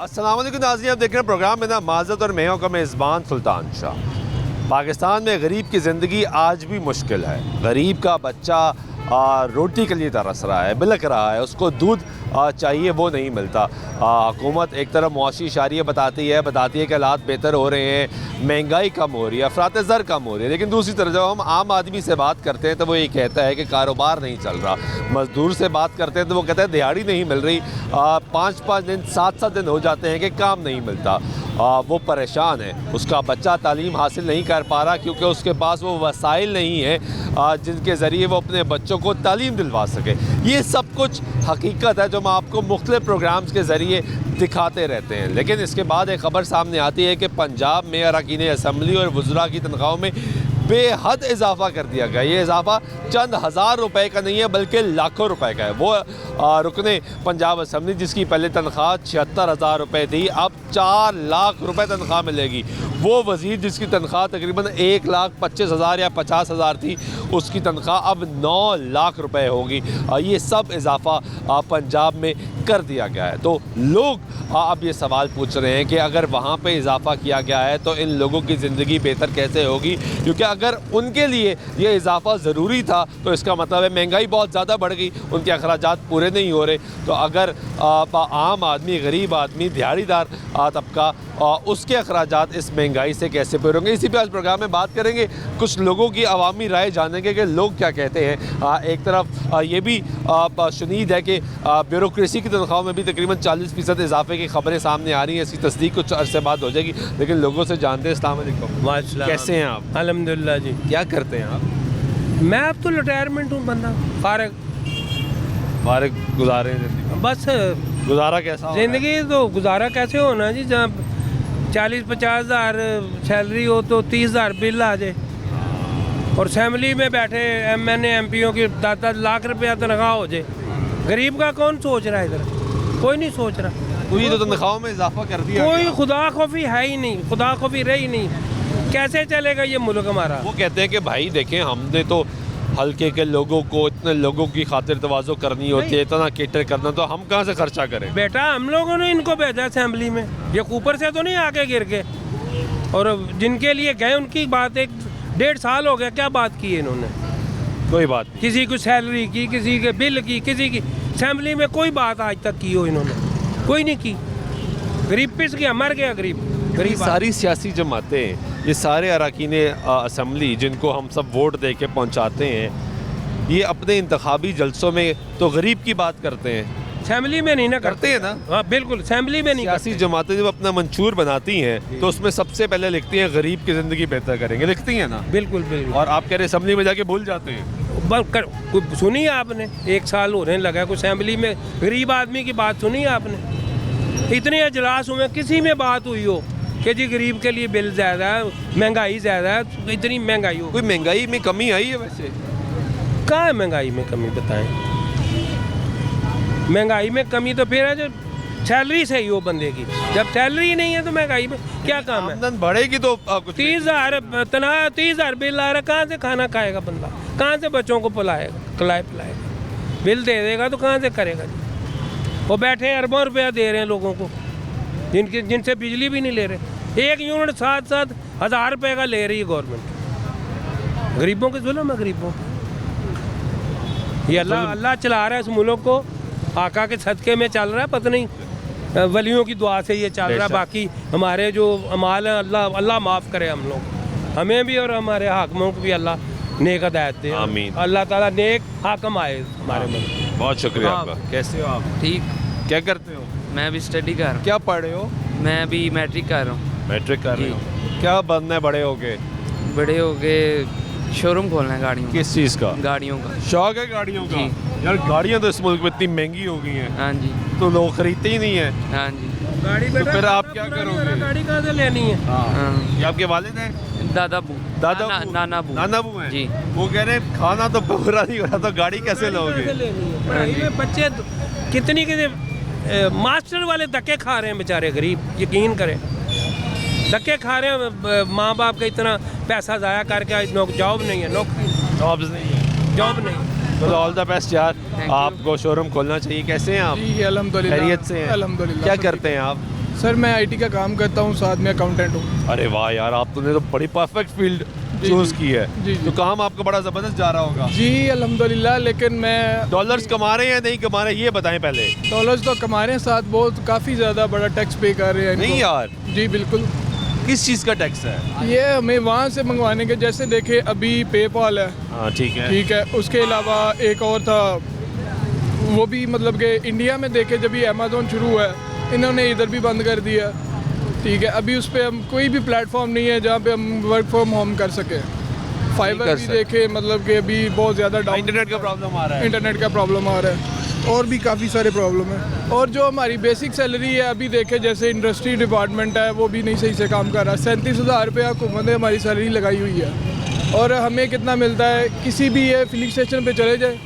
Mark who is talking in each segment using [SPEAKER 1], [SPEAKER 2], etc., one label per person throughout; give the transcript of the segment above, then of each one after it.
[SPEAKER 1] अस्सलाम वालेकुम नाज़रीन, आप देख रहे हैं प्रोग्राम में ना माज़रत और मैं हूं का मेज़बान सुल्तान शाह। पाकिस्तान में गरीब की ज़िंदगी आज भी मुश्किल है। गरीब का बच्चा रोटी के लिए तरस रहा है, बिलक रहा है, उसको दूध चाहिए वो नहीं मिलता। हुकूमत एक तरफ मुआशी इशारे बताती है कि हालात बेहतर हो रहे हैं, महंगाई कम हो रही है, अफरात ज़र कम हो रही है, लेकिन दूसरी तरफ जब हम आम आदमी से बात करते हैं तो वो ये कहता है कि कारोबार नहीं चल रहा। मज़दूर से बात करते हैं तो वो कहता है दिहाड़ी नहीं मिल रही, 5-5 दिन 7-7 दिन हो जाते हैं कि काम नहीं मिलता। वो परेशान है, उसका बच्चा तालीम हासिल नहीं कर पा रहा क्योंकि उसके पास वो वसाइल नहीं है जिनके ज़रिए वो अपने बच्चों को तालीम दिलवा सके। ये सब कुछ हकीकत है जो हम आपको मुख्तलिफ प्रोग्राम्स के ज़रिए दिखाते रहते हैं। लेकिन इसके बाद एक ख़बर सामने आती है कि पंजाब में अरकान असम्बली और वज़रा की तनख्वाहों में बेहद इजाफ़ा कर दिया गया। ये इजाफ़ा चंद हज़ार रुपए का नहीं है बल्कि लाखों रुपए का है। वो रुकने पंजाब असम्बली जिसकी पहले तनख्वाह 76,000 रुपये थी, अब 4 लाख रुपए तनख्वाह मिलेगी। वो वज़ीर जिसकी तनख्वाह तकरीबन 1,25,000 या 50,000 थी, उसकी तनख्वाह अब 9 लाख रुपए होगी। ये सब इजाफ़ा पंजाब में कर दिया गया है। तो लोग अब ये सवाल पूछ रहे हैं कि अगर वहाँ पे इजाफ़ा किया गया है तो इन लोगों की ज़िंदगी बेहतर कैसे होगी, क्योंकि अगर उनके लिए ये इजाफ़ा ज़रूरी था तो इसका मतलब है महंगाई बहुत ज़्यादा बढ़ गई, उनके अखराजात पूरे नहीं हो रहे। तो अगर आम आदमी, गरीब आदमी, दिहाड़ीदार तबका उसके अखराजात इस महंगाई से कैसे पूरे होंगे, इसी पे आज प्रोग्राम में बात करेंगे। कुछ लोगों की अवामी राय जानेंगे कि लोग क्या कहते हैं। एक तरफ ये भी शुनीद है कि ब्यूरोक्रेसी की तनख्वाह में भी तकरीबन 40% इजाफे की खबरें सामने आ रही हैं। इसकी तस्दीक कुछ अरसे बाद हो जाएगी, लेकिन लोगों से जानते हैं। अस्सलाम वालेकुम, कैसे हैं आप?
[SPEAKER 2] अल्हम्दुलिल्लाह जी।
[SPEAKER 1] क्या करते हैं आप?
[SPEAKER 2] मैं अब तो रिटायरमेंट हूँ, बंदा फारग
[SPEAKER 1] गुजारे हैं
[SPEAKER 2] बस।
[SPEAKER 1] गुजारा कैसा
[SPEAKER 2] ज़िंदगी तो गुजारा कैसे होना जी, जहाँ 40-50 हज़ार सैलरी हो तो 30 हज़ार बिल आ जाए, और असेंबली में बैठे MNA MPओं की 10-10 लाख रुपया तनख्वाह हो जाए। गरीब का कौन सोच रहा है इधर? कोई नहीं सोच रहा।
[SPEAKER 1] पूरी तो तनख्वाहों में इजाफा कर दिया,
[SPEAKER 2] कोई खुदा खौफी है ही नहीं, खुदा खौफी रही नहीं। कैसे चलेगा ये मुल्क हमारा?
[SPEAKER 1] वो कहते हैं कि भाई देखें, हमने तो हल्के के लोगों को, इतने लोगों की खातिर तवाज़ो करनी होती है, इतना केटर करना, तो हम कहाँ से खर्चा करें?
[SPEAKER 2] बेटा हम लोगों ने इनको भेजा असेंबली में, ये ऊपर से तो नहीं आके गिर के। और जिनके लिए गए उनकी बात 1-1.5 साल हो गया, क्या बात की है इन्होंने?
[SPEAKER 1] कोई बात।
[SPEAKER 2] किसी को सैलरी की, किसी के बिल की, किसी की असेंबली में कोई बात आज तक की हो इन्होंने? कोई नहीं की। गरीब पिस गया, मर गया गरीब।
[SPEAKER 1] सारी सियासी जमातें, ये सारे अरकान असम्बली जिनको हम सब वोट दे के पहुँचाते हैं, ये अपने इंतखाबी जलसों में तो गरीब की बात करते हैं,
[SPEAKER 2] असेंबली में नहीं ना
[SPEAKER 1] करते हैं ना।
[SPEAKER 2] हाँ बिल्कुल, असेंबली में नहीं।
[SPEAKER 1] सियासी जमातें जब अपना मंशूर बनाती हैं तो उसमें सबसे पहले लिखती हैं गरीब की ज़िंदगी बेहतर करेंगे, लिखती हैं ना।
[SPEAKER 2] बिल्कुल बिल्कुल।
[SPEAKER 1] और आप कह रहे असम्बली में जाके भूल जाते हैं।
[SPEAKER 2] सुनी आपने? 1 साल होने लगा, कोई असेंबली में गरीब आदमी की बात सुनी आपने? इतने अजलास हुए, किसी में बात हुई हो कि जी गरीब के लिए बिल ज़्यादा है, महंगाई ज़्यादा है, इतनी महंगाई हो?
[SPEAKER 1] कोई महंगाई में कमी आई है वैसे?
[SPEAKER 2] कहाँ है महंगाई में कमी, बताएं? महंगाई में कमी तो फिर है जो सैलरी सही हो बंदे की। जब सैलरी नहीं है तो महंगाई में क्या काम है?
[SPEAKER 1] आमदन बढ़ेगी तो
[SPEAKER 2] 30 हज़ार बिल आ रहा, कहाँ से खाना खाएगा बंदा? कहाँ से बच्चों को पिलाएगा? बिल दे देगा तो कहाँ से करेगा जी? वो बैठे अरबों रुपया दे रहे हैं लोगों को, जिनसे बिजली भी नहीं ले रहे। 1 यूनिट 7-7 हज़ार रुपये का ले रही है गवर्नमेंट। गरीबों के जुल्म है, गरीबों ये अल्लाह चला रहा है इस मुल्क को, आका के सदक़े में चल रहा है। पता नहीं वलियों की दुआ से ये चल रहा है। बाकी हमारे जो अमाल हैं, अल्लाह माफ़ करे हम लोग, हमें भी और हमारे हाकिमों को भी अल्लाह नेक हिदायत दे।
[SPEAKER 1] आमीन।
[SPEAKER 2] अल्लाह ताला नेक हाकिम आए हमारे मुल्क।
[SPEAKER 1] बहुत शुक्रिया आपका। कैसे हो आप?
[SPEAKER 3] ठीक।
[SPEAKER 1] क्या करते हो?
[SPEAKER 3] मैं भी स्टडी कर रहा हूँ।
[SPEAKER 1] क्या पढ़ रहे हो?
[SPEAKER 3] मैं भी मैट्रिक कर रहा हूँ।
[SPEAKER 1] मैट्रिक कर रहे हो? क्या बनना है बड़े होके?
[SPEAKER 3] बड़े हो गए शोरूम खोलना है गाड़ियों
[SPEAKER 1] किस चीज़ का?
[SPEAKER 3] गाड़ियों का
[SPEAKER 1] शौक है गाड़ियों का? यार गाड़ियाँ तो इस मुल्क में इतनी महंगी हो गई हैं,
[SPEAKER 3] हाँ जी,
[SPEAKER 1] तो लोग खरीदते ही नहीं है।
[SPEAKER 3] हाँ जी।
[SPEAKER 2] गाड़ी
[SPEAKER 1] तो फिर आप क्या करोगे?
[SPEAKER 2] गाड़ी कहाँ से लेनी है?
[SPEAKER 3] हाँ।
[SPEAKER 1] ये आपके वालिद हैं?
[SPEAKER 3] दादा बू
[SPEAKER 1] नाना बू हैं
[SPEAKER 3] जी।
[SPEAKER 1] वो कह रहे हैं खाना तो पूरा नहीं हो रहा, तो गाड़ी कैसे लोगे?
[SPEAKER 2] पढ़ाई में बच्चे कितनी मास्टर वाले धक्के खा रहे हैं बेचारे गरीब, यकीन करें धक्के खा रहे हैं। माँ बाप का इतना पैसा ज़ाया करके जॉब नहीं है,
[SPEAKER 1] जॉब्स नहीं है,
[SPEAKER 2] जॉब नहीं।
[SPEAKER 1] तो ऑल द बेस्ट यार, आपको शोरूम खोलना चाहिए। कैसे हैं आप?
[SPEAKER 4] अल्हम्दुलिल्लाह,
[SPEAKER 1] खैरियत से हैं?
[SPEAKER 4] अल्हम्दुलिल्लाह।
[SPEAKER 1] क्या करते हैं आप?
[SPEAKER 4] सर मैं आईटी का काम करता हूँ, साथ में अकाउंटेंट हूँ।
[SPEAKER 1] अरे वाह यार, आपने तो बड़ी परफेक्ट फील्ड चूज की है।
[SPEAKER 4] जी।
[SPEAKER 1] तो काम आपका बड़ा ज़बरदस्त जा रहा होगा।
[SPEAKER 4] जी अल्हम्दुलिल्लाह। लेकिन मैं
[SPEAKER 1] डॉलर्स कमा रहे हैं या नहीं कमा रहे हैं, ये बताएं पहले।
[SPEAKER 4] डॉलर्स तो कमा रहे हैं, साथ बहुत काफ़ी ज़्यादा बड़ा टैक्स पे कर रहे हैं इनको।
[SPEAKER 1] नहीं यार,
[SPEAKER 4] जी बिल्कुल।
[SPEAKER 1] किस चीज़ का टैक्स है?
[SPEAKER 4] ये हमें वहाँ से मंगवाने के, जैसे देखे अभी पेपाल है,
[SPEAKER 1] हाँ ठीक है।
[SPEAKER 4] ठीक है, उसके अलावा एक और था, वो भी मतलब कि इंडिया में देखे जब भी अमेज़ोन शुरू हुआ है, इन्होंने इधर भी बंद कर दिया। ठीक है, अभी उस पर हम कोई भी प्लेटफॉर्म नहीं है जहाँ पे हम वर्क फ्रॉम होम कर सकें। फाइबर
[SPEAKER 1] कर
[SPEAKER 4] भी
[SPEAKER 1] सकते।
[SPEAKER 4] देखे मतलब कि अभी बहुत ज़्यादा डाउन,
[SPEAKER 1] इंटरनेट का प्रॉब्लम आ रहा है।
[SPEAKER 4] इंटरनेट का प्रॉब्लम आ रहा है, और भी काफ़ी सारे प्रॉब्लम है। और जो हमारी बेसिक सैलरी है, अभी देखे जैसे इंडस्ट्री डिपार्टमेंट है, वो भी नहीं सही से काम कर रहा। 37,000 रुपये हुकूमत ने हमारी सैलरी लगाई हुई है, और हमें कितना मिलता है? किसी भी ये फिलिंग स्टेशन पे चले जाए,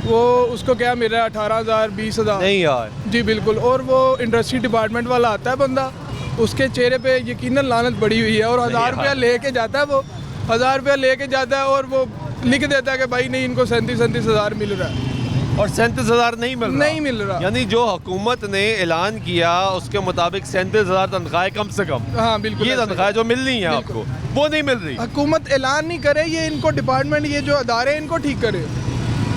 [SPEAKER 4] वो उसको क्या मिल रहा है? 18,000 20,000।
[SPEAKER 1] नहीं यार,
[SPEAKER 4] जी बिल्कुल। और वो इंडस्ट्री डिपार्टमेंट वाला आता है बंदा, उसके चेहरे पे यकीनन लानत पड़ी हुई है, और 1,000 रुपया लेके जाता है, वो 1,000 रुपया लेके जाता है, और वो लिख देता है कि भाई नहीं, इनको 37,000 मिल रहा है।
[SPEAKER 1] और 37,000 नहीं मिल रहा।
[SPEAKER 4] नहीं मिल रहा।
[SPEAKER 1] यानी जो हुकूमत ने ऐलान किया उसके मुताबिक 37,000 तनख्वाहें कम से कम।
[SPEAKER 4] हाँ बिल्कुल।
[SPEAKER 1] ये
[SPEAKER 4] ऐसा ही
[SPEAKER 1] तनख्वाहें जो मिलनी है
[SPEAKER 4] बिल्कुल।
[SPEAKER 1] आपको, वो नहीं मिल रही।
[SPEAKER 4] हुकूमत ऐलान नहीं करे, ये इनको डिपार्टमेंट, ये जो अदारे हैं, इनको ठीक करे।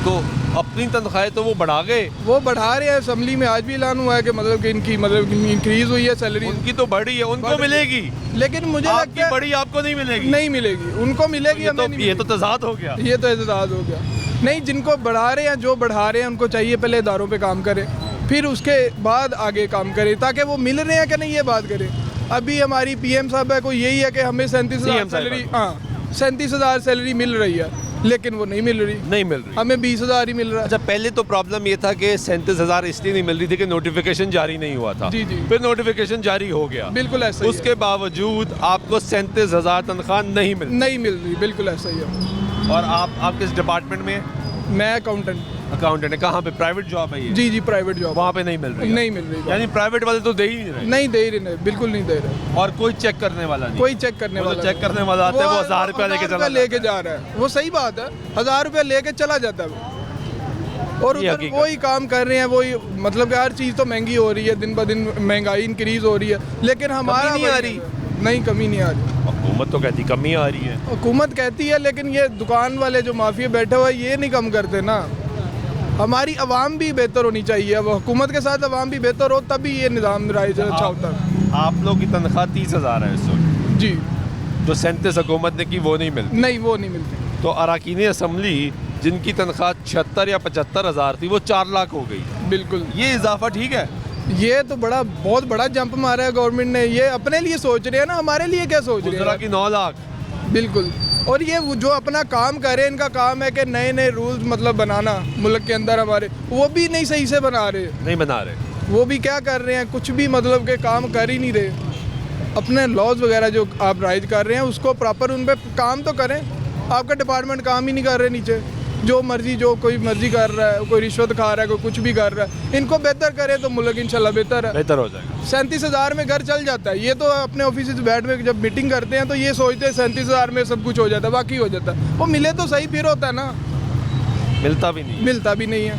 [SPEAKER 1] तो अपनी तनख्वाहें तो वो बढ़ा गए।
[SPEAKER 4] वो बढ़ा रहे हैं। असम्बली में आज भी ऐलान हुआ है कि मतलब कि इनकी मतलब इंक्रीज हुई है सैलरी।
[SPEAKER 1] उनकी तो बढ़ी है, उनको मिलेगी,
[SPEAKER 4] लेकिन मुझे लगता
[SPEAKER 1] आपकी
[SPEAKER 4] है
[SPEAKER 1] बड़ी आपको नहीं मिलेगी।
[SPEAKER 4] नहीं मिलेगी, उनको मिलेगी, हमें नहीं
[SPEAKER 1] ये तो
[SPEAKER 4] मिलेगी।
[SPEAKER 1] तजाद हो गया।
[SPEAKER 4] ये तो एतजाज हो गया। नहीं, जिनको बढ़ा रहे हैं, जो बढ़ा रहे हैं, उनको चाहिए पहले इदारों पे काम करें, फिर उसके बाद आगे काम करें, ताकि वो मिल रहे हैं कि नहीं ये बात करें। अभी हमारी पीएम साहब है को यही है कि हमें 37,000 सैलरी, हाँ 37,000 सैलरी मिल रही है, लेकिन वो नहीं मिल रही।
[SPEAKER 1] नहीं मिल रही।
[SPEAKER 4] हमें 20,000 ही मिल रहा है।
[SPEAKER 1] अच्छा, पहले तो प्रॉब्लम ये था कि 37,000 इसलिए नहीं मिल रही थी कि नोटिफिकेशन जारी नहीं हुआ था।
[SPEAKER 4] जी, जी।
[SPEAKER 1] फिर नोटिफिकेशन जारी हो गया।
[SPEAKER 4] बिल्कुल ऐसा ही है।
[SPEAKER 1] उसके बावजूद आपको 37,000 तनख्वाह नहीं मिल
[SPEAKER 4] नहीं मिल रही, बिल्कुल ऐसा ही है।
[SPEAKER 1] और आप किस डिपार्टमेंट में हैं?
[SPEAKER 4] मैं अकाउंटेंट।
[SPEAKER 1] अकाउंटेंट है। कहाँ पे? प्राइवेट जॉब है ये?
[SPEAKER 4] जी जी, प्राइवेट जॉब।
[SPEAKER 1] वहाँ पे नहीं मिल रही?
[SPEAKER 4] नहीं मिल रही।
[SPEAKER 1] यानी प्राइवेट वाले तो दे ही नहीं रहे।
[SPEAKER 4] नहीं दे रहे, नहीं, बिल्कुल नहीं दे रहे।
[SPEAKER 1] और कोई चेक करने वाला नहीं।
[SPEAKER 4] कोई चेक करने
[SPEAKER 1] वो
[SPEAKER 4] वाला
[SPEAKER 1] चेक करने वाला आता है, वो 1,000 रुपया लेके चला
[SPEAKER 4] लेके जा रहा है। वो सही बात है, 1,000 रुपया लेके चला जाता है वो। और
[SPEAKER 1] ये
[SPEAKER 4] उधर
[SPEAKER 1] हकीकत।
[SPEAKER 4] वही काम कर रहे हैं, वही मतलब कि हर चीज़ तो महंगी हो रही है, दिन ब दिन महंगाई इंक्रीज हो रही है, लेकिन हमारा
[SPEAKER 1] नहीं आ रही।
[SPEAKER 4] नहीं, कमी नहीं आ रही।
[SPEAKER 1] हुकूमत तो कहती कमी आ रही है।
[SPEAKER 4] हुकूमत कहती है, लेकिन ये दुकान वाले जो माफिया बैठे हुए हैं, ये नहीं कम करते ना। हमारी आवाम भी बेहतर होनी चाहिए। अब हुकूमत के साथ आवाम भी बेहतर हो, तभी ये निज़ाम राइज अच्छा होता है।
[SPEAKER 1] आप लोग की तनख्वाह 30,000 है इस वक्त,
[SPEAKER 4] जी।
[SPEAKER 1] जो 37 हुकूमत ने की वो नहीं मिलती।
[SPEAKER 4] नहीं, वो नहीं मिलती।
[SPEAKER 1] तो अरकान असम्बली जिनकी तनख्वाह 76 या 75,000 थी, वो 4 लाख हो गई।
[SPEAKER 4] बिल्कुल।
[SPEAKER 1] ये इजाफा ठीक है?
[SPEAKER 4] ये तो बहुत बड़ा जंप मारा है गवर्नमेंट ने। ये अपने लिए सोच रहे हैं ना, हमारे लिए क्या सोच रहे
[SPEAKER 1] गुजरा
[SPEAKER 4] हैं?
[SPEAKER 1] की 9 लाख।
[SPEAKER 4] बिल्कुल। और ये जो अपना काम करे, इनका काम है कि नए नए रूल्स मतलब बनाना मुल्क के अंदर हमारे, वो भी नहीं सही से बना रहे।
[SPEAKER 1] नहीं बना रहे।
[SPEAKER 4] वो भी क्या कर रहे हैं, कुछ भी मतलब के काम कर ही नहीं रहे। अपने लॉज वगैरह जो आप राइज कर रहे हैं, उसको प्रॉपर उन पर काम तो करें। आपका डिपार्टमेंट काम ही नहीं कर रहे नीचे, जो मर्जी जो कोई मर्जी कर रहा है, कोई रिश्वत खा रहा है, कोई कुछ भी कर रहा है। इनको बेहतर करे तो मुल्क इंशाल्लाह बेहतर है।
[SPEAKER 1] बेहतर हो जाएगा।
[SPEAKER 4] 37,000 में घर चल जाता है। ये तो अपने ऑफिस से बैठ में जब मीटिंग करते हैं तो ये सोचते हैं 37,000 में सब कुछ हो जाता है, बाकी हो जाता है। वो मिले तो सही, फिर होता है ना,
[SPEAKER 1] मिलता भी नहीं।
[SPEAKER 4] मिलता भी नहीं है।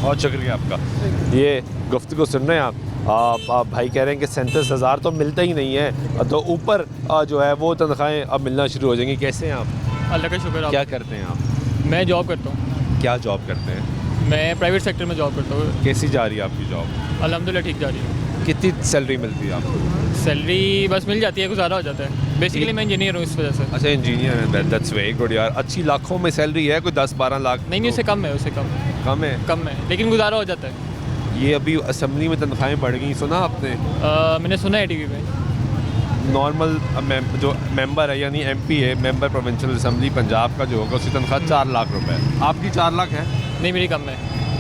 [SPEAKER 1] बहुत शुक्रिया आपका। ये गुफ्तगू सुन रहे हैं आप भाई कह रहे हैं कि 37,000 तो मिलता ही नहीं है, तो ऊपर जो है वो तनख्वाहें अब मिलना शुरू हो जाएंगी। कैसे हैं आप?
[SPEAKER 5] अल्लाह का शुक्र।
[SPEAKER 1] क्या करते हैं आप?
[SPEAKER 5] मैं जॉब करता हूँ।
[SPEAKER 1] क्या जॉब करते हैं?
[SPEAKER 5] मैं प्राइवेट सेक्टर में जॉब करता हूँ।
[SPEAKER 1] कैसी जा रही है आपकी जॉब?
[SPEAKER 5] अल्हम्दुलिल्लाह ठीक जा रही है।
[SPEAKER 1] कितनी सैलरी मिलती है आपको?
[SPEAKER 5] सैलरी बस मिल जाती है, गुजारा हो जाता है। बेसिकली मैं इंजीनियर हूँ, इस वजह से।
[SPEAKER 1] अच्छा, इंजीनियर है। दैट्स वेरी गुड यार। अच्छी लाखों में सैलरी है, कोई 10-12 लाख?
[SPEAKER 5] नहीं, उससे कम है, उससे कम
[SPEAKER 1] कम है।
[SPEAKER 5] कम है, लेकिन गुजारा हो जाता है।
[SPEAKER 1] ये अभी असम्बली में तनख्वाहें बढ़ गई, सुना आपने?
[SPEAKER 5] मैंने सुना है टीवी पे।
[SPEAKER 1] नॉर्मल जो मेंबर है यानी एमपी है, मेंबर प्रोविंशियल असम्बली पंजाब का जो होगा, उसकी तनख्वाह 4 लाख रुपए है। आपकी 4 लाख है?
[SPEAKER 5] नहीं, मेरी कम है।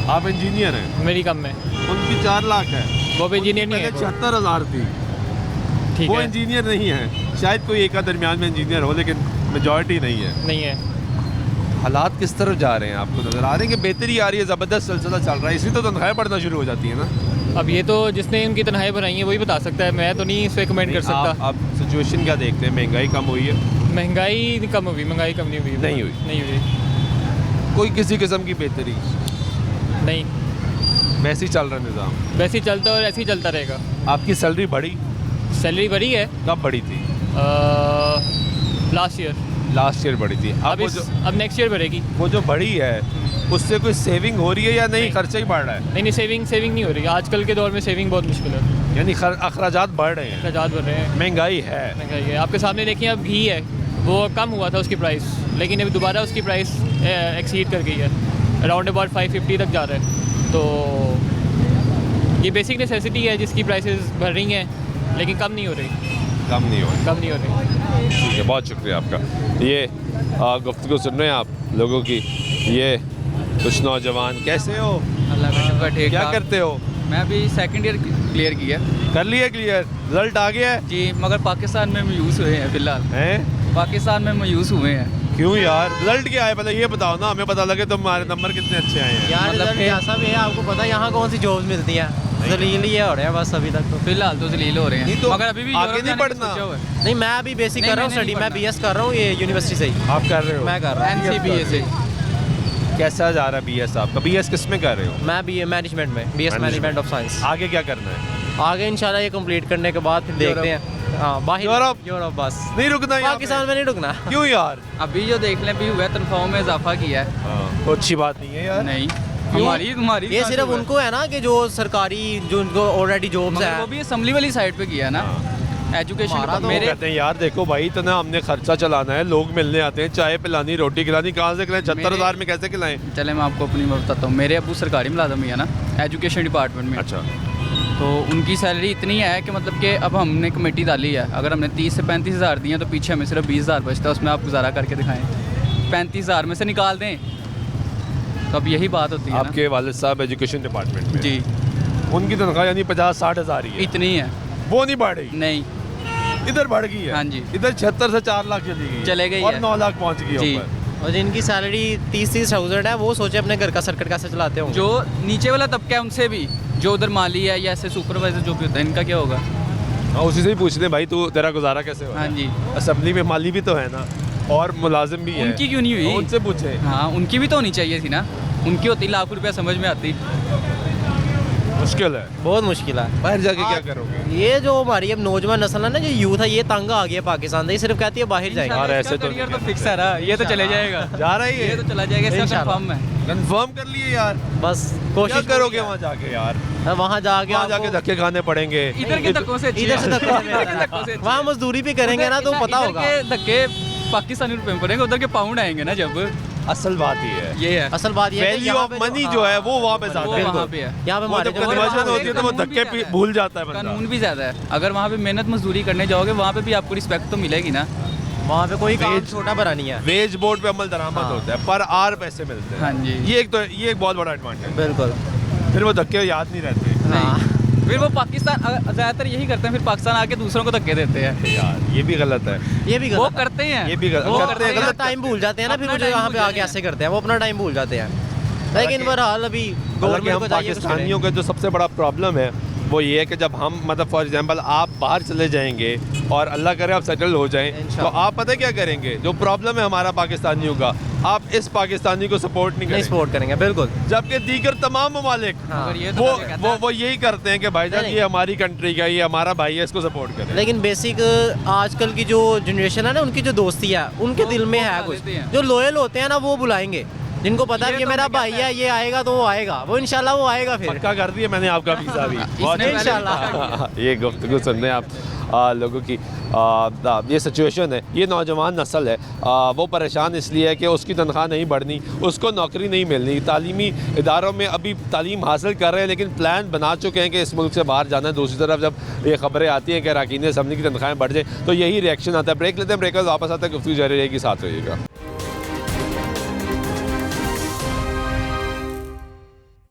[SPEAKER 1] आप इंजीनियर हैं?
[SPEAKER 5] मेरी कम है।
[SPEAKER 1] उनकी 4 लाख है।
[SPEAKER 5] वो भी इंजीनियर नहीं है।
[SPEAKER 1] 76,000 थी।
[SPEAKER 5] ठीक
[SPEAKER 1] वो
[SPEAKER 5] है।
[SPEAKER 1] इंजीनियर नहीं है। शायद कोई एक दरमियान में इंजीनियर हो, लेकिन मेजॉरिटी नहीं है।
[SPEAKER 5] नहीं है।
[SPEAKER 1] हालात किस तरफ जा रहे हैं? आपको नजर आ रहे हैं कि बेहतरी आ रही है, ज़बरदस्त सिलसिला चल रहा है, इसलिए तो तनख्वाहें बढ़ना शुरू हो जाती है ना?
[SPEAKER 5] अब ये तो जिसने उनकी तनख्वाहें बढ़ाई हैं वही बता सकता है, मैं तो नहीं इस पर कमेंट कर सकता।
[SPEAKER 1] आप सिचुएशन क्या देखते हैं? महंगाई कम हुई है?
[SPEAKER 5] महंगाई कम हुई, महंगाई कम नहीं हुई।
[SPEAKER 1] नहीं हुई।
[SPEAKER 5] नहीं हुई।
[SPEAKER 1] कोई किसी किस्म की बेहतरी?
[SPEAKER 5] नहीं।
[SPEAKER 1] वैसे ही चल रहा निज़ाम।
[SPEAKER 5] वैसे ही चलता और ऐसे ही चलता रहेगा।
[SPEAKER 1] आपकी सैलरी बढ़ी?
[SPEAKER 5] सैलरी बढ़ी है
[SPEAKER 1] कब बढ़ी थी?
[SPEAKER 5] Last year.
[SPEAKER 1] लास्ट ईयर बढ़ी थी।
[SPEAKER 5] अब अब नेक्स्ट ईयर बढ़ेगी।
[SPEAKER 1] वो जो बढ़ी है उससे कोई सेविंग हो रही है या नहीं, खर्चा ही बढ़ रहा है?
[SPEAKER 5] नहीं, सेविंग नहीं हो रही। आजकल के दौर में सेविंग बहुत मुश्किल है।
[SPEAKER 1] यानी अखराजात बढ़ रहे हैं,
[SPEAKER 5] अखराजात बढ़ रहे हैं,
[SPEAKER 1] महंगाई है।
[SPEAKER 5] महंगाई है। आपके सामने देखिए, अब घी है, वो कम हुआ था उसकी प्राइस, लेकिन अभी दोबारा उसकी प्राइस एक्सीड कर गई है, अराउंड अबाउट 550 तक जा रहा है। तो ये बेसिक नेसेसिटी है जिसकी प्राइसेस बढ़ रही हैं, लेकिन कम नहीं हो रही।
[SPEAKER 1] कम नहीं हो रही। ठीक है, बहुत शुक्रिया आपका। ये गुफ्तगू सुन रहे हैं आप लोगों की। ये कुछ नौजवान, कैसे हो?
[SPEAKER 3] अल्लाह का शुक्र, ठीक
[SPEAKER 1] क्या
[SPEAKER 3] ठाक।
[SPEAKER 1] करते हो?
[SPEAKER 3] मैं अभी सेकंड ईयर क्लियर किया
[SPEAKER 1] कर लिया क्लियर? रिजल्ट आ गया है?
[SPEAKER 3] जी, मगर पाकिस्तान में मायूस हुए हैं फिलहाल।
[SPEAKER 1] हैं?
[SPEAKER 3] पाकिस्तान में मायूस हुए हैं।
[SPEAKER 1] क्यों यार? रिजल्ट क्या है पहले ये बताओ ना, हमें पता लगे तुम्हारे नंबर कितने अच्छे आए हैं।
[SPEAKER 6] यार
[SPEAKER 3] मतलब
[SPEAKER 6] रिजल्ट ऐसा भी है, आपको पता है यहाँ कौन सी जॉब्स मिलती हैं? जलील ही हो रहे हैं बस अभी तक तो।
[SPEAKER 3] फिलहाल तो जलील हो रहे हैं,
[SPEAKER 1] नहीं तो
[SPEAKER 3] मगर अभी भी
[SPEAKER 1] आगे
[SPEAKER 3] यूरोप
[SPEAKER 1] नहीं
[SPEAKER 3] जाने का
[SPEAKER 1] पढ़ना?
[SPEAKER 3] सोचा हुआ है।
[SPEAKER 6] नहीं, मैं अभी बेसिक
[SPEAKER 3] नहीं,
[SPEAKER 6] कर रहा हूँ
[SPEAKER 3] मैंने
[SPEAKER 6] स्टडी,
[SPEAKER 3] नहीं
[SPEAKER 6] मैं
[SPEAKER 3] पढ़ना।
[SPEAKER 6] बीएस कर रहा हूँ ये यूनिवर्सिटी से ही।
[SPEAKER 1] आप कर रहे हो?
[SPEAKER 6] मैं कर रहा हूँ
[SPEAKER 3] NCBA से।
[SPEAKER 1] कैसा जा रहा है बीएस आपका? बीएस किस में कर रहे हो?
[SPEAKER 6] मैं बीए मैनेजमेंट में, बीएस मैनेजमेंट ऑफ साइंस।
[SPEAKER 1] आगे क्या करना है?
[SPEAKER 6] आगे इंशाल्लाह ये कंप्लीट करने के बाद फिर देखते हैं। हाँ, बाहर यूरोप बस।
[SPEAKER 1] नहीं रुकना यहाँ पे?
[SPEAKER 6] पाकिस्तान में नहीं रुकना।
[SPEAKER 1] क्यों यार?
[SPEAKER 3] अभी जो देख लें, भी हुआ तनख्वाहों में इजाफा किया है।
[SPEAKER 1] तो अच्छी बात नहीं है यार।
[SPEAKER 3] नहीं, हमारी
[SPEAKER 6] ये सिर्फ उनको है ना कि जो सरकारी, जो उनको ऑलरेडी जॉब्स
[SPEAKER 3] वो
[SPEAKER 6] है।
[SPEAKER 3] भी असेंबली वाली साइड पे किया है ना। एजुकेशन
[SPEAKER 6] हमारा तो
[SPEAKER 3] मेरे
[SPEAKER 1] कहते हैं यार देखो भाई, इतना हमने खर्चा चलाना है, लोग मिलने आते हैं, चाय पिलानी, रोटी खिलानी, कहाँ से खिलाएं? 76,000 में कैसे खिलाएं?
[SPEAKER 3] चले मैं आपको अपनी बात बताता हूँ। मेरे अबू सरकारी मुलाजम ही है ना, एजुकेशन डिपार्टमेंट में।
[SPEAKER 1] अच्छा,
[SPEAKER 3] तो उनकी सैलरी इतनी है कि मतलब कि अब हमने कमेटी डाली है, अगर हमने 30 से 35 हज़ार दिए तो पीछे हमें सिर्फ 20,000 बचता है, उसमें आप गुजारा करके दिखाएं। 35,000 में से निकाल दें तो अब यही बात होती है ना।
[SPEAKER 1] आपके वालिद साहब एजुकेशन डिपार्टमेंट में?
[SPEAKER 3] जी,
[SPEAKER 1] उनकी तनख्वाह यानी 50-60 हज़ार ही है?
[SPEAKER 3] इतनी है।
[SPEAKER 1] वो नहीं बढ़ रही?
[SPEAKER 3] नहीं,
[SPEAKER 1] इधर बढ़ गई है।
[SPEAKER 3] हाँ जी।
[SPEAKER 1] इधर 76 से 4 लाख चली गई,
[SPEAKER 3] चले गई
[SPEAKER 1] और
[SPEAKER 3] है।
[SPEAKER 1] 9 लाख पहुंच गई
[SPEAKER 3] जी।
[SPEAKER 1] ऊपर।
[SPEAKER 6] और जिनकी सैलरी 30,000 है वो सोचे अपने घर का सर्किट कैसे चलाते होंगे।
[SPEAKER 3] जो नीचे वाला तबका है उनसे भी, जो उधर माली है या ऐसे सुपरवाइजर जो भी होता है, इनका क्या होगा?
[SPEAKER 1] हाँ, उसी से ही पूछते हैं भाई, तू तेरा गुजारा कैसे हो?
[SPEAKER 3] हाँ जी।
[SPEAKER 1] असेंबली में माली भी तो है ना, और मुलाजिम भी है।
[SPEAKER 3] उनकी क्यों नहीं हुई?
[SPEAKER 1] उनसे पूछे।
[SPEAKER 3] हाँ, उनकी भी तो होनी चाहिए थी ना। उनकी होती लाख रुपया समझ में आती।
[SPEAKER 1] मुश्किल है,
[SPEAKER 6] बहुत मुश्किल है।
[SPEAKER 1] बाहर जाके क्या करोगे?
[SPEAKER 6] ये जो हमारी अब नौजवान नस्ल है ना, जो यूथ है, ये तंग आ गया पाकिस्तान से। ये सिर्फ कहती है बाहर जाएंगे।
[SPEAKER 1] यार ऐसे तो
[SPEAKER 3] करियर
[SPEAKER 1] नहीं
[SPEAKER 3] तो फिक्स है ना, ये तो चले जाएगा।
[SPEAKER 1] जा रही
[SPEAKER 3] ये
[SPEAKER 1] है?
[SPEAKER 3] तो चला जाएगा, इसका
[SPEAKER 6] इंशाल्लाह।
[SPEAKER 3] कंफर्म है।
[SPEAKER 1] कंफर्म कर लिए यार?
[SPEAKER 6] बस
[SPEAKER 1] क्या
[SPEAKER 6] कोशिश
[SPEAKER 1] करोगे वहाँ जाके यार?
[SPEAKER 6] वहाँ जाके
[SPEAKER 1] वहाँ जाके धक्के खाने पड़ेंगे।
[SPEAKER 3] इधर के धक्कों से अच्छी
[SPEAKER 6] इधर
[SPEAKER 3] है।
[SPEAKER 6] से धक्के
[SPEAKER 3] इधर के धक्कों से अच्छी
[SPEAKER 6] वहाँ
[SPEAKER 3] है।
[SPEAKER 6] मजदूरी भी करेंगे ना तो
[SPEAKER 3] इधर-
[SPEAKER 6] पता
[SPEAKER 3] इधर
[SPEAKER 6] होगा।
[SPEAKER 3] के धक्के पाकिस्तानी रुपए में पड़ेंगे, उधर के पाउंड आएंगे ना जब।
[SPEAKER 1] असल बात ही है,
[SPEAKER 3] ये है
[SPEAKER 6] असल बात ये है कि
[SPEAKER 1] वैल्यू
[SPEAKER 6] यहाँ
[SPEAKER 1] ऑफ
[SPEAKER 6] पे
[SPEAKER 1] मनी जो है वो वहाँ पे
[SPEAKER 3] वो
[SPEAKER 1] ज्यादा है।
[SPEAKER 3] वहाँ पे है।
[SPEAKER 6] यहाँ पे
[SPEAKER 1] वो
[SPEAKER 6] हमारे
[SPEAKER 1] जब
[SPEAKER 6] जो
[SPEAKER 1] कन्वर्जन होती है तो वो
[SPEAKER 3] कानून भी
[SPEAKER 1] धक्के
[SPEAKER 3] ज्यादा है।
[SPEAKER 1] भूल जाता है बंदा।
[SPEAKER 3] कानून भी ज़्यादा है। अगर वहाँ पे मेहनत मजदूरी करने जाओगे, वहाँ पे भी आपको रिस्पेक्ट तो मिलेगी ना।
[SPEAKER 6] वहाँ पे कोई काम
[SPEAKER 1] वेज-
[SPEAKER 6] छोटा बड़ा नहीं है।
[SPEAKER 1] वेज बोर्ड पे अमल दरामद
[SPEAKER 6] हाँ।
[SPEAKER 1] होता है, पर आर पैसे मिलते हैं।
[SPEAKER 3] हाँ जी।
[SPEAKER 1] ये एक बहुत बड़ा एडवांटेज।
[SPEAKER 6] बिल्कुल।
[SPEAKER 1] फिर वो धक्के याद नहीं रहते
[SPEAKER 6] हाँ।
[SPEAKER 3] फिर वो पाकिस्तान ज़्यादातर यही करते हैं, फिर पाकिस्तान आके दूसरों को धक्के देते हैं।
[SPEAKER 1] यार, ये भी गलत है।
[SPEAKER 6] ये भी
[SPEAKER 3] वो
[SPEAKER 6] गलत है।
[SPEAKER 3] करते हैं,
[SPEAKER 1] ये भी गलत-
[SPEAKER 3] वो
[SPEAKER 1] करते हैं,
[SPEAKER 6] अपना
[SPEAKER 1] गलत
[SPEAKER 6] टाइम भूल जाते हैं ना, फिर
[SPEAKER 3] अपना
[SPEAKER 6] मुझे
[SPEAKER 3] टाइम
[SPEAKER 6] यहाँ
[SPEAKER 3] भूल
[SPEAKER 6] पे आके
[SPEAKER 3] जाते हैं।
[SPEAKER 6] ऐसे करते हैं, वो अपना टाइम भूल जाते हैं। लेकिन बहरहाल अभी
[SPEAKER 1] हालांकि
[SPEAKER 6] गवर्नमेंट
[SPEAKER 1] हम
[SPEAKER 6] को चाहिए कुछ करे।
[SPEAKER 1] पाकिस्तानियों का जो सबसे बड़ा प्रॉब्लम है वो ये है कि जब हम मतलब फॉर एग्जांपल आप बाहर चले जाएंगे और अल्लाह करे आप सेटल हो जाएं, तो
[SPEAKER 6] इंशाल्लाह।
[SPEAKER 1] आप पता है क्या करेंगे? जो प्रॉब्लम है हमारा पाकिस्तानियों का, आप इस पाकिस्तानी को सपोर्ट नहीं
[SPEAKER 6] नहीं
[SPEAKER 1] करेंगे,
[SPEAKER 6] सपोर्ट करेंगे बिल्कुल।
[SPEAKER 1] जबकि दीगर तमाम ममालिक
[SPEAKER 6] हाँ।
[SPEAKER 3] अगर ये तो
[SPEAKER 1] वो
[SPEAKER 3] मैं कहता है-
[SPEAKER 1] वो यही करते हैं कि भाईजान
[SPEAKER 6] नहीं,
[SPEAKER 1] ये हमारी कंट्री का, ये हमारा भाई है, इसको सपोर्ट करें।
[SPEAKER 6] लेकिन बेसिक आजकल की जो जनरेशन है ना, उनकी जो दोस्ती है, उनके
[SPEAKER 3] वो-
[SPEAKER 6] दिल में
[SPEAKER 3] वो
[SPEAKER 6] है
[SPEAKER 3] बुला
[SPEAKER 6] कुछ।
[SPEAKER 3] लेते हैं।
[SPEAKER 6] जो लॉयल होते हैं ना वो बुलाएंगे, जिनको पता है
[SPEAKER 3] ये
[SPEAKER 6] कि
[SPEAKER 3] तो
[SPEAKER 6] मेरा
[SPEAKER 3] मैं
[SPEAKER 6] भाई
[SPEAKER 3] कहता
[SPEAKER 6] है, ये आएगा तो वो आएगा, वो इंशाल्लाह वो आएगा फिर।
[SPEAKER 1] पक्का कर दिया मैंने आपका वीज़ा भी। बहुत
[SPEAKER 3] इसने
[SPEAKER 6] इंशाल्लाह।
[SPEAKER 1] ये गुफ्तगू सुन रहे हैं आप लोगों की। ये सिचुएशन है, ये नौजवान नस्ल है, वो परेशान इसलिए है कि उसकी तनख्वाह नहीं बढ़नी, उसको नौकरी नहीं मिलनी। तालीमी इदारों में अभी तालीम हासिल कर रहे हैं लेकिन प्लान बना चुके हैं कि इस मुल्क से बाहर जाना है। दूसरी तरफ जब ये खबरें आती हैं कि अरकान असम्बली की तनख्वाहें बढ़ जाए तो यही रिएक्शन आता है। ब्रेक लेते हैं, ब्रेक के बाद वापस आते हैं, गुफ्तगू जारी रहेगी, साथ रहिएगा।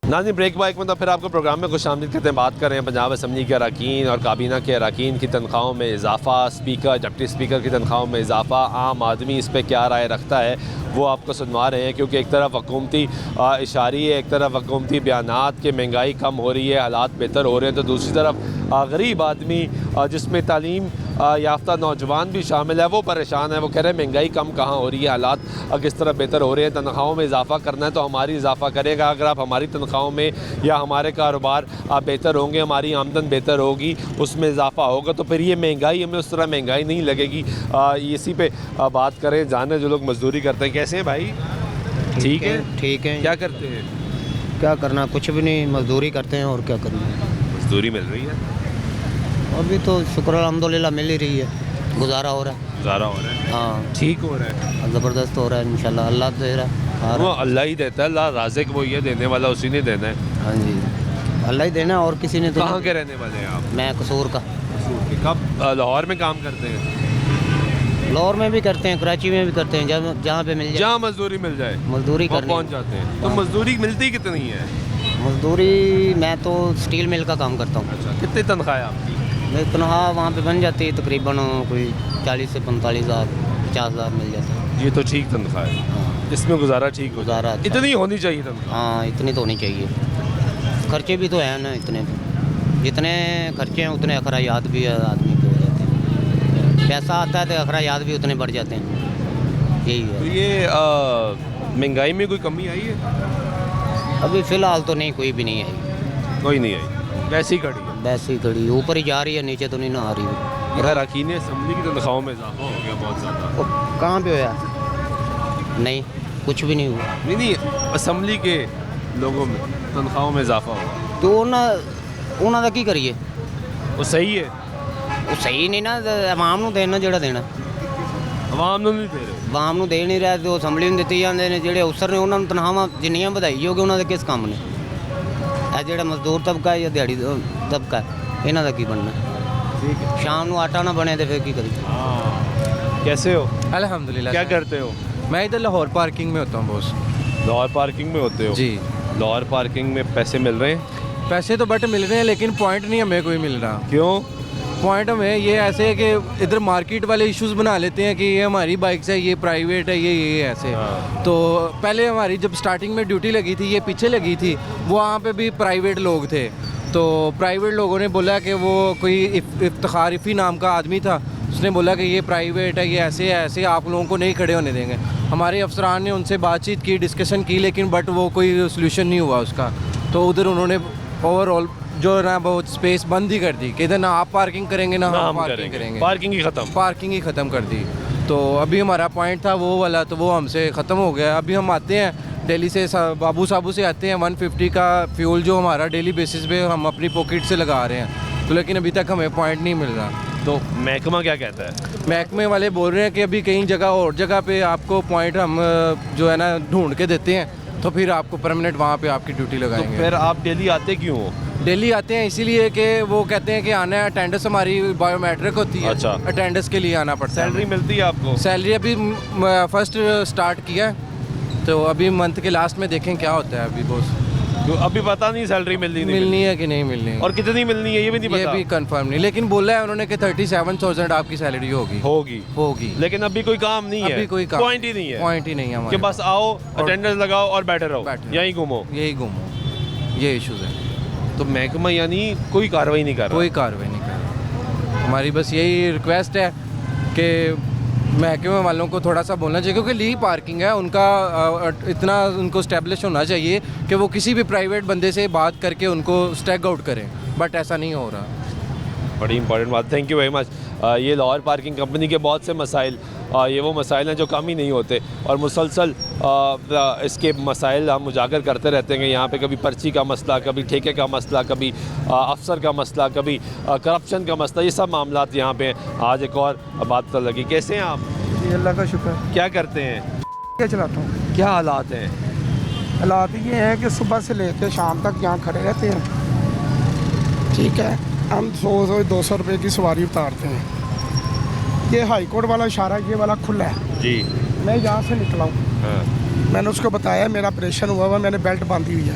[SPEAKER 1] नाज़रीन, ब्रेक बाइक में तो फिर आपको प्रोग्राम में खुशामदीद करते हैं। बात कर रहे हैं पंजाब असम्बली के अरकान और काबीना के अरकान की तनख्वाहों में इजाफ़ा, स्पीकर, डिप्टी स्पीकर की तनख्वाहों में इजाफ़ा, आम आदमी इस पर क्या राय रखता है वो आपको सुनवा रहे हैं। क्योंकि एक तरफ हुकूमती इशारे है, एक तरफ हुकूमती बयानात कि महंगाई कम हो रही है, हालात बेहतर हो रहे हैं, तो दूसरी तरफ गरीब आदमी जिसमें तालीम याफ्ता नौजवान भी शामिल है, वो परेशान है। वो कह रहे हैं महंगाई कम कहाँ हो रही है, हालात किस तरह बेहतर हो रहे हैं। तनख्वाहों में इजाफा करना है तो हमारी इजाफा करेगा। अगर आप हमारी तनख्वाहों में या हमारे कारोबार बेहतर होंगे, हमारी आमदन बेहतर होगी, उसमें इजाफा होगा, तो फिर ये महंगाई हमें उस तरह महंगाई नहीं लगेगी। इसी पे बात करें, जाने जो लोग मजदूरी करते हैं। कैसे हैं भाई? ठीक है।
[SPEAKER 7] ठीक है।
[SPEAKER 1] क्या करते हैं?
[SPEAKER 7] क्या करना, कुछ भी नहीं, मजदूरी करते हैं और क्या करना।
[SPEAKER 1] मजदूरी मिल रही है?
[SPEAKER 7] अभी तो शुक्र अल्हम्दुलिल्लाह मिल ही रही है, गुजारा हो रहा है।
[SPEAKER 1] गुजारा हो रहा है,
[SPEAKER 7] हाँ
[SPEAKER 1] ठीक हो रहा है,
[SPEAKER 7] ज़बरदस्त हो रहा है इंशाल्लाह। अल्लाह दे रहा है, आ
[SPEAKER 1] वो
[SPEAKER 7] रहा है।
[SPEAKER 1] अल्लाह ही देता है, अल्लाह राज़िक वो ये देने वाला उसी ने देना है।
[SPEAKER 7] हाँ जी, अल्लाह ही देना है और किसी ने तो
[SPEAKER 1] कहाँ के रहने वाले हैं आप?
[SPEAKER 7] मैं कसूर का।
[SPEAKER 1] कब लाहौर में काम करते हैं?
[SPEAKER 7] लाहौर में भी करते हैं, कराची में भी करते हैं, जहाँ पे मिल जाए
[SPEAKER 1] जहाँ मजदूरी मिल जाए
[SPEAKER 7] मजदूरी
[SPEAKER 1] वहाँ
[SPEAKER 7] करनी।
[SPEAKER 1] पहुँच जाते हैं। तो मजदूरी मिलती कितनी है?
[SPEAKER 7] मजदूरी मैं तो स्टील मिल का काम करता हूँ।
[SPEAKER 1] अच्छा, कितनी तनख्वाह है आपकी?
[SPEAKER 7] मेरी तनख्वाह वहाँ पे बन जाती है तकरीबन कोई 40 से 45 हज़ार 50 हज़ार मिल जाता है।
[SPEAKER 1] ये तो ठीक तनख्वाह है,
[SPEAKER 7] हाँ
[SPEAKER 1] इसमें गुजारा ठीक हो
[SPEAKER 7] गुजारा अच्छा।
[SPEAKER 1] इतनी होनी चाहिए तनख्वाह।
[SPEAKER 7] हाँ, इतनी तो होनी चाहिए। खर्चे भी तो हैं ना इतने, जितने खर्चे हैं उतने अखरायात भी आदमी के हो जाते हैं। पैसा आता है तो अखरायात भी उतने बढ़ जाते हैं, यही
[SPEAKER 1] तो
[SPEAKER 7] है।
[SPEAKER 1] ये महंगाई में कोई कमी आई है?
[SPEAKER 7] अभी फ़िलहाल तो नहीं, कोई भी नहीं आई,
[SPEAKER 1] कोई नहीं आई, वैसे ही खड़ी है।
[SPEAKER 7] वैसे ही खड़ी, ऊपर ही जा रही है, नीचे तो नहीं ना आ रही है।
[SPEAKER 1] यार अकीन असम्बली की तनख्वाहों में इजाफा हो गया बहुत ज़्यादा।
[SPEAKER 7] वो कहाँ पे होया? नहीं, कुछ भी नहीं हुआ।
[SPEAKER 1] नहीं नहीं, असम्बली के लोगों में तनख्वाहों में इजाफा हुआ
[SPEAKER 7] तो ਉਹਨਾਂ ਦਾ ਕੀ ਕਰੀਏ?
[SPEAKER 1] वो सही है?
[SPEAKER 7] ਉਹ ਸਹੀ ਨਹੀਂ ਨਾ, ਆਵਾਮ ਨੂੰ ਦੇਣਾ ਜਿਹੜਾ ਦੇਣਾ,
[SPEAKER 1] आवाम ਨੂੰ नहीं दे रहे।
[SPEAKER 7] ਆਵਾਮ ਨੂੰ ਦੇ ਨਹੀਂ ਰਿਹਾ ਤੇ ਉਹ ਅਸੈਂਬਲੀ ਨੂੰ ਦਿੱਤੀ ਜਾਂਦੇ ਨੇ। ਜਿਹੜੇ ਅਫਸਰ ਨੇ ਉਹਨਾਂ ਨੂੰ ਤਨਖਾਹਾਂ ਜਿੰਨੀਆਂ ਵਧਾਈ ਜਾਓਗੇ ਉਹਨਾਂ ਦੇ ਕਿਸ ਕੰਮ ਨੇ? ਇਹ ਜਿਹੜਾ ਮਜ਼ਦੂਰ ਤਬਕਾ ਹੈ ਜਾਂ ਦਿਹਾੜੀ ਤਬਕਾ ਹੈ, ਇਹਨਾਂ ਦਾ ਕੀ ਬਣਨਾ?
[SPEAKER 1] ठीक है।
[SPEAKER 7] ਸ਼ਾਮ ਨੂੰ ਆਟਾ ਨਾ ਬਣੇ ਤੇ ਫਿਰ ਕੀ ਕਰੀਏ?
[SPEAKER 1] हाँ, कैसे हो?
[SPEAKER 8] अल्हम्दुलिल्लाह।
[SPEAKER 1] क्या करते हो?
[SPEAKER 8] मैं इधर लाहौर पार्किंग में होता हूँ बॉस।
[SPEAKER 1] लाहौर पार्किंग में होते हो?
[SPEAKER 8] जी।
[SPEAKER 1] लाहौर पार्किंग में पैसे मिल रहे हैं?
[SPEAKER 8] पैसे तो बट मिल रहे हैं लेकिन पॉइंट नहीं हमें कोई मिल रहा।
[SPEAKER 1] क्यों?
[SPEAKER 8] पॉइंट हमें ये ऐसे है कि इधर मार्केट वाले इश्यूज बना लेते हैं कि ये हमारी बाइक्स है, ये प्राइवेट है, ये ऐसे।
[SPEAKER 1] हाँ।
[SPEAKER 8] तो पहले हमारी जब स्टार्टिंग में ड्यूटी लगी थी, ये पीछे लगी थी, वहाँ पे भी प्राइवेट लोग थे। तो प्राइवेट लोगों ने बोला कि वो कोई इफ्तिखार इफ़ी नाम का आदमी था, उसने बोला कि ये प्राइवेट है, ये ऐसे है, ऐसे आप लोगों को नहीं खड़े होने देंगे। हमारे अफसरान ने उनसे बातचीत की, डिस्कशन की, लेकिन बट वो कोई सोल्यूशन नहीं हुआ उसका। तो उधर उन्होंने ओवरऑल जो है ना बहुत स्पेस बंद ही कर दी कि इधर ना आप पार्किंग करेंगे ना हम पार्किंग करेंगे।
[SPEAKER 1] पार्किंग ही ख़त्म।
[SPEAKER 8] पार्किंग ही ख़त्म कर दी। तो अभी हमारा पॉइंट था वो वाला, तो वो हमसे ख़त्म हो गया। अभी हम आते हैं दिल्ली से, बाबू साबू से आते हैं, 150 का फ्यूल जो हमारा डेली बेसिस पे हम अपनी पॉकेट से लगा रहे हैं। तो लेकिन अभी तक हमें पॉइंट नहीं मिल रहा।
[SPEAKER 1] तो महकमा क्या कहता है?
[SPEAKER 8] महकमे वाले बोल रहे हैं कि अभी कई जगह और जगह पे आपको पॉइंट हम जो है ना ढूंढ के देते हैं, तो फिर आपको परमानेंट वहाँ पे आपकी ड्यूटी
[SPEAKER 1] तो
[SPEAKER 8] लगाएंगे।
[SPEAKER 1] फिर आप डेली आते क्यों हो?
[SPEAKER 8] दिल्ली आते हैं इसीलिए कि वो कहते हैं कि आना है, अटेंडेंस हमारी बायोमेट्रिक होती है।
[SPEAKER 1] अच्छा।
[SPEAKER 8] अटेंडेंस के लिए आना पड़ता है।
[SPEAKER 1] सैलरी मिलती है आपको?
[SPEAKER 8] सैलरी अभी फर्स्ट स्टार्ट किया है, तो अभी मंथ के लास्ट में देखें क्या होता है अभी बॉस।
[SPEAKER 1] तो अभी पता नहीं सैलरी मिलनी नहीं
[SPEAKER 8] मिलनी है कि नहीं मिलनी है,
[SPEAKER 1] और कितनी मिलनी है ये भी नहीं
[SPEAKER 8] ये
[SPEAKER 1] पता?
[SPEAKER 8] भी कंफर्म नहीं, लेकिन बोला है उन्होंने कि 37,000 आपकी सैलरी होगी
[SPEAKER 1] होगी लेकिन अभी कोई काम नहीं है,
[SPEAKER 8] अभी कोई काम
[SPEAKER 1] पॉइंट ही नहीं है
[SPEAKER 8] पॉइंट ही नहीं है
[SPEAKER 1] कि
[SPEAKER 8] हमारे
[SPEAKER 1] बस आओ, अटेंडेंस लगाओ और बैठे रहो,
[SPEAKER 8] बैठे
[SPEAKER 1] यहीं घूमो।
[SPEAKER 8] यही घूमो, ये इश्यूज है।
[SPEAKER 1] तो महकमा यानी कोई कार्रवाई नहीं कर रहा?
[SPEAKER 8] कोई कार्रवाई नहीं कर रहा। हमारी बस यही रिक्वेस्ट है कि महकमे वालों को थोड़ा सा बोलना चाहिए, क्योंकि ली पार्किंग है उनका, इतना उनको स्टैब्लिश होना चाहिए कि वो किसी भी प्राइवेट बंदे से बात करके उनको स्टैग आउट करें, बट ऐसा नहीं हो रहा।
[SPEAKER 1] बड़ी इंपॉर्टेंट बात, थैंक यू वेरी मच। ये लाहौर पार्किंग कंपनी के बहुत से मसाइल, ये वो मसाइल हैं जो कम ही नहीं होते और मुसलसल इसके मसाइल हम उजागर करते रहते हैं। यहाँ पे कभी पर्ची का मसला, कभी ठेके का मसला, कभी अफसर का मसला, कभी करप्शन का मसला, ये सब मामलात यहाँ पे हैं। आज एक और बात तो लगी। कैसे हैं आप?
[SPEAKER 9] जी अल्लाह का शुक्र।
[SPEAKER 1] क्या करते हैं?
[SPEAKER 9] क्या चलाता हूँ।
[SPEAKER 1] क्या हालात हैं?
[SPEAKER 9] हालात ये हैं कि सुबह से लेकर शाम तक यहाँ खड़े रहते हैं, ठीक है। हम 100-200 रुपये की सवारी उतारते हैं। ये हाई कोर्ट वाला इशारा, ये वाला खुला है
[SPEAKER 1] जी।
[SPEAKER 9] मैं यहाँ से निकला हूँ,
[SPEAKER 1] हाँ।
[SPEAKER 9] मैंने उसको बताया मेरा ऑपरेशन हुआ हुआ, मैंने बेल्ट बांधी हुई है,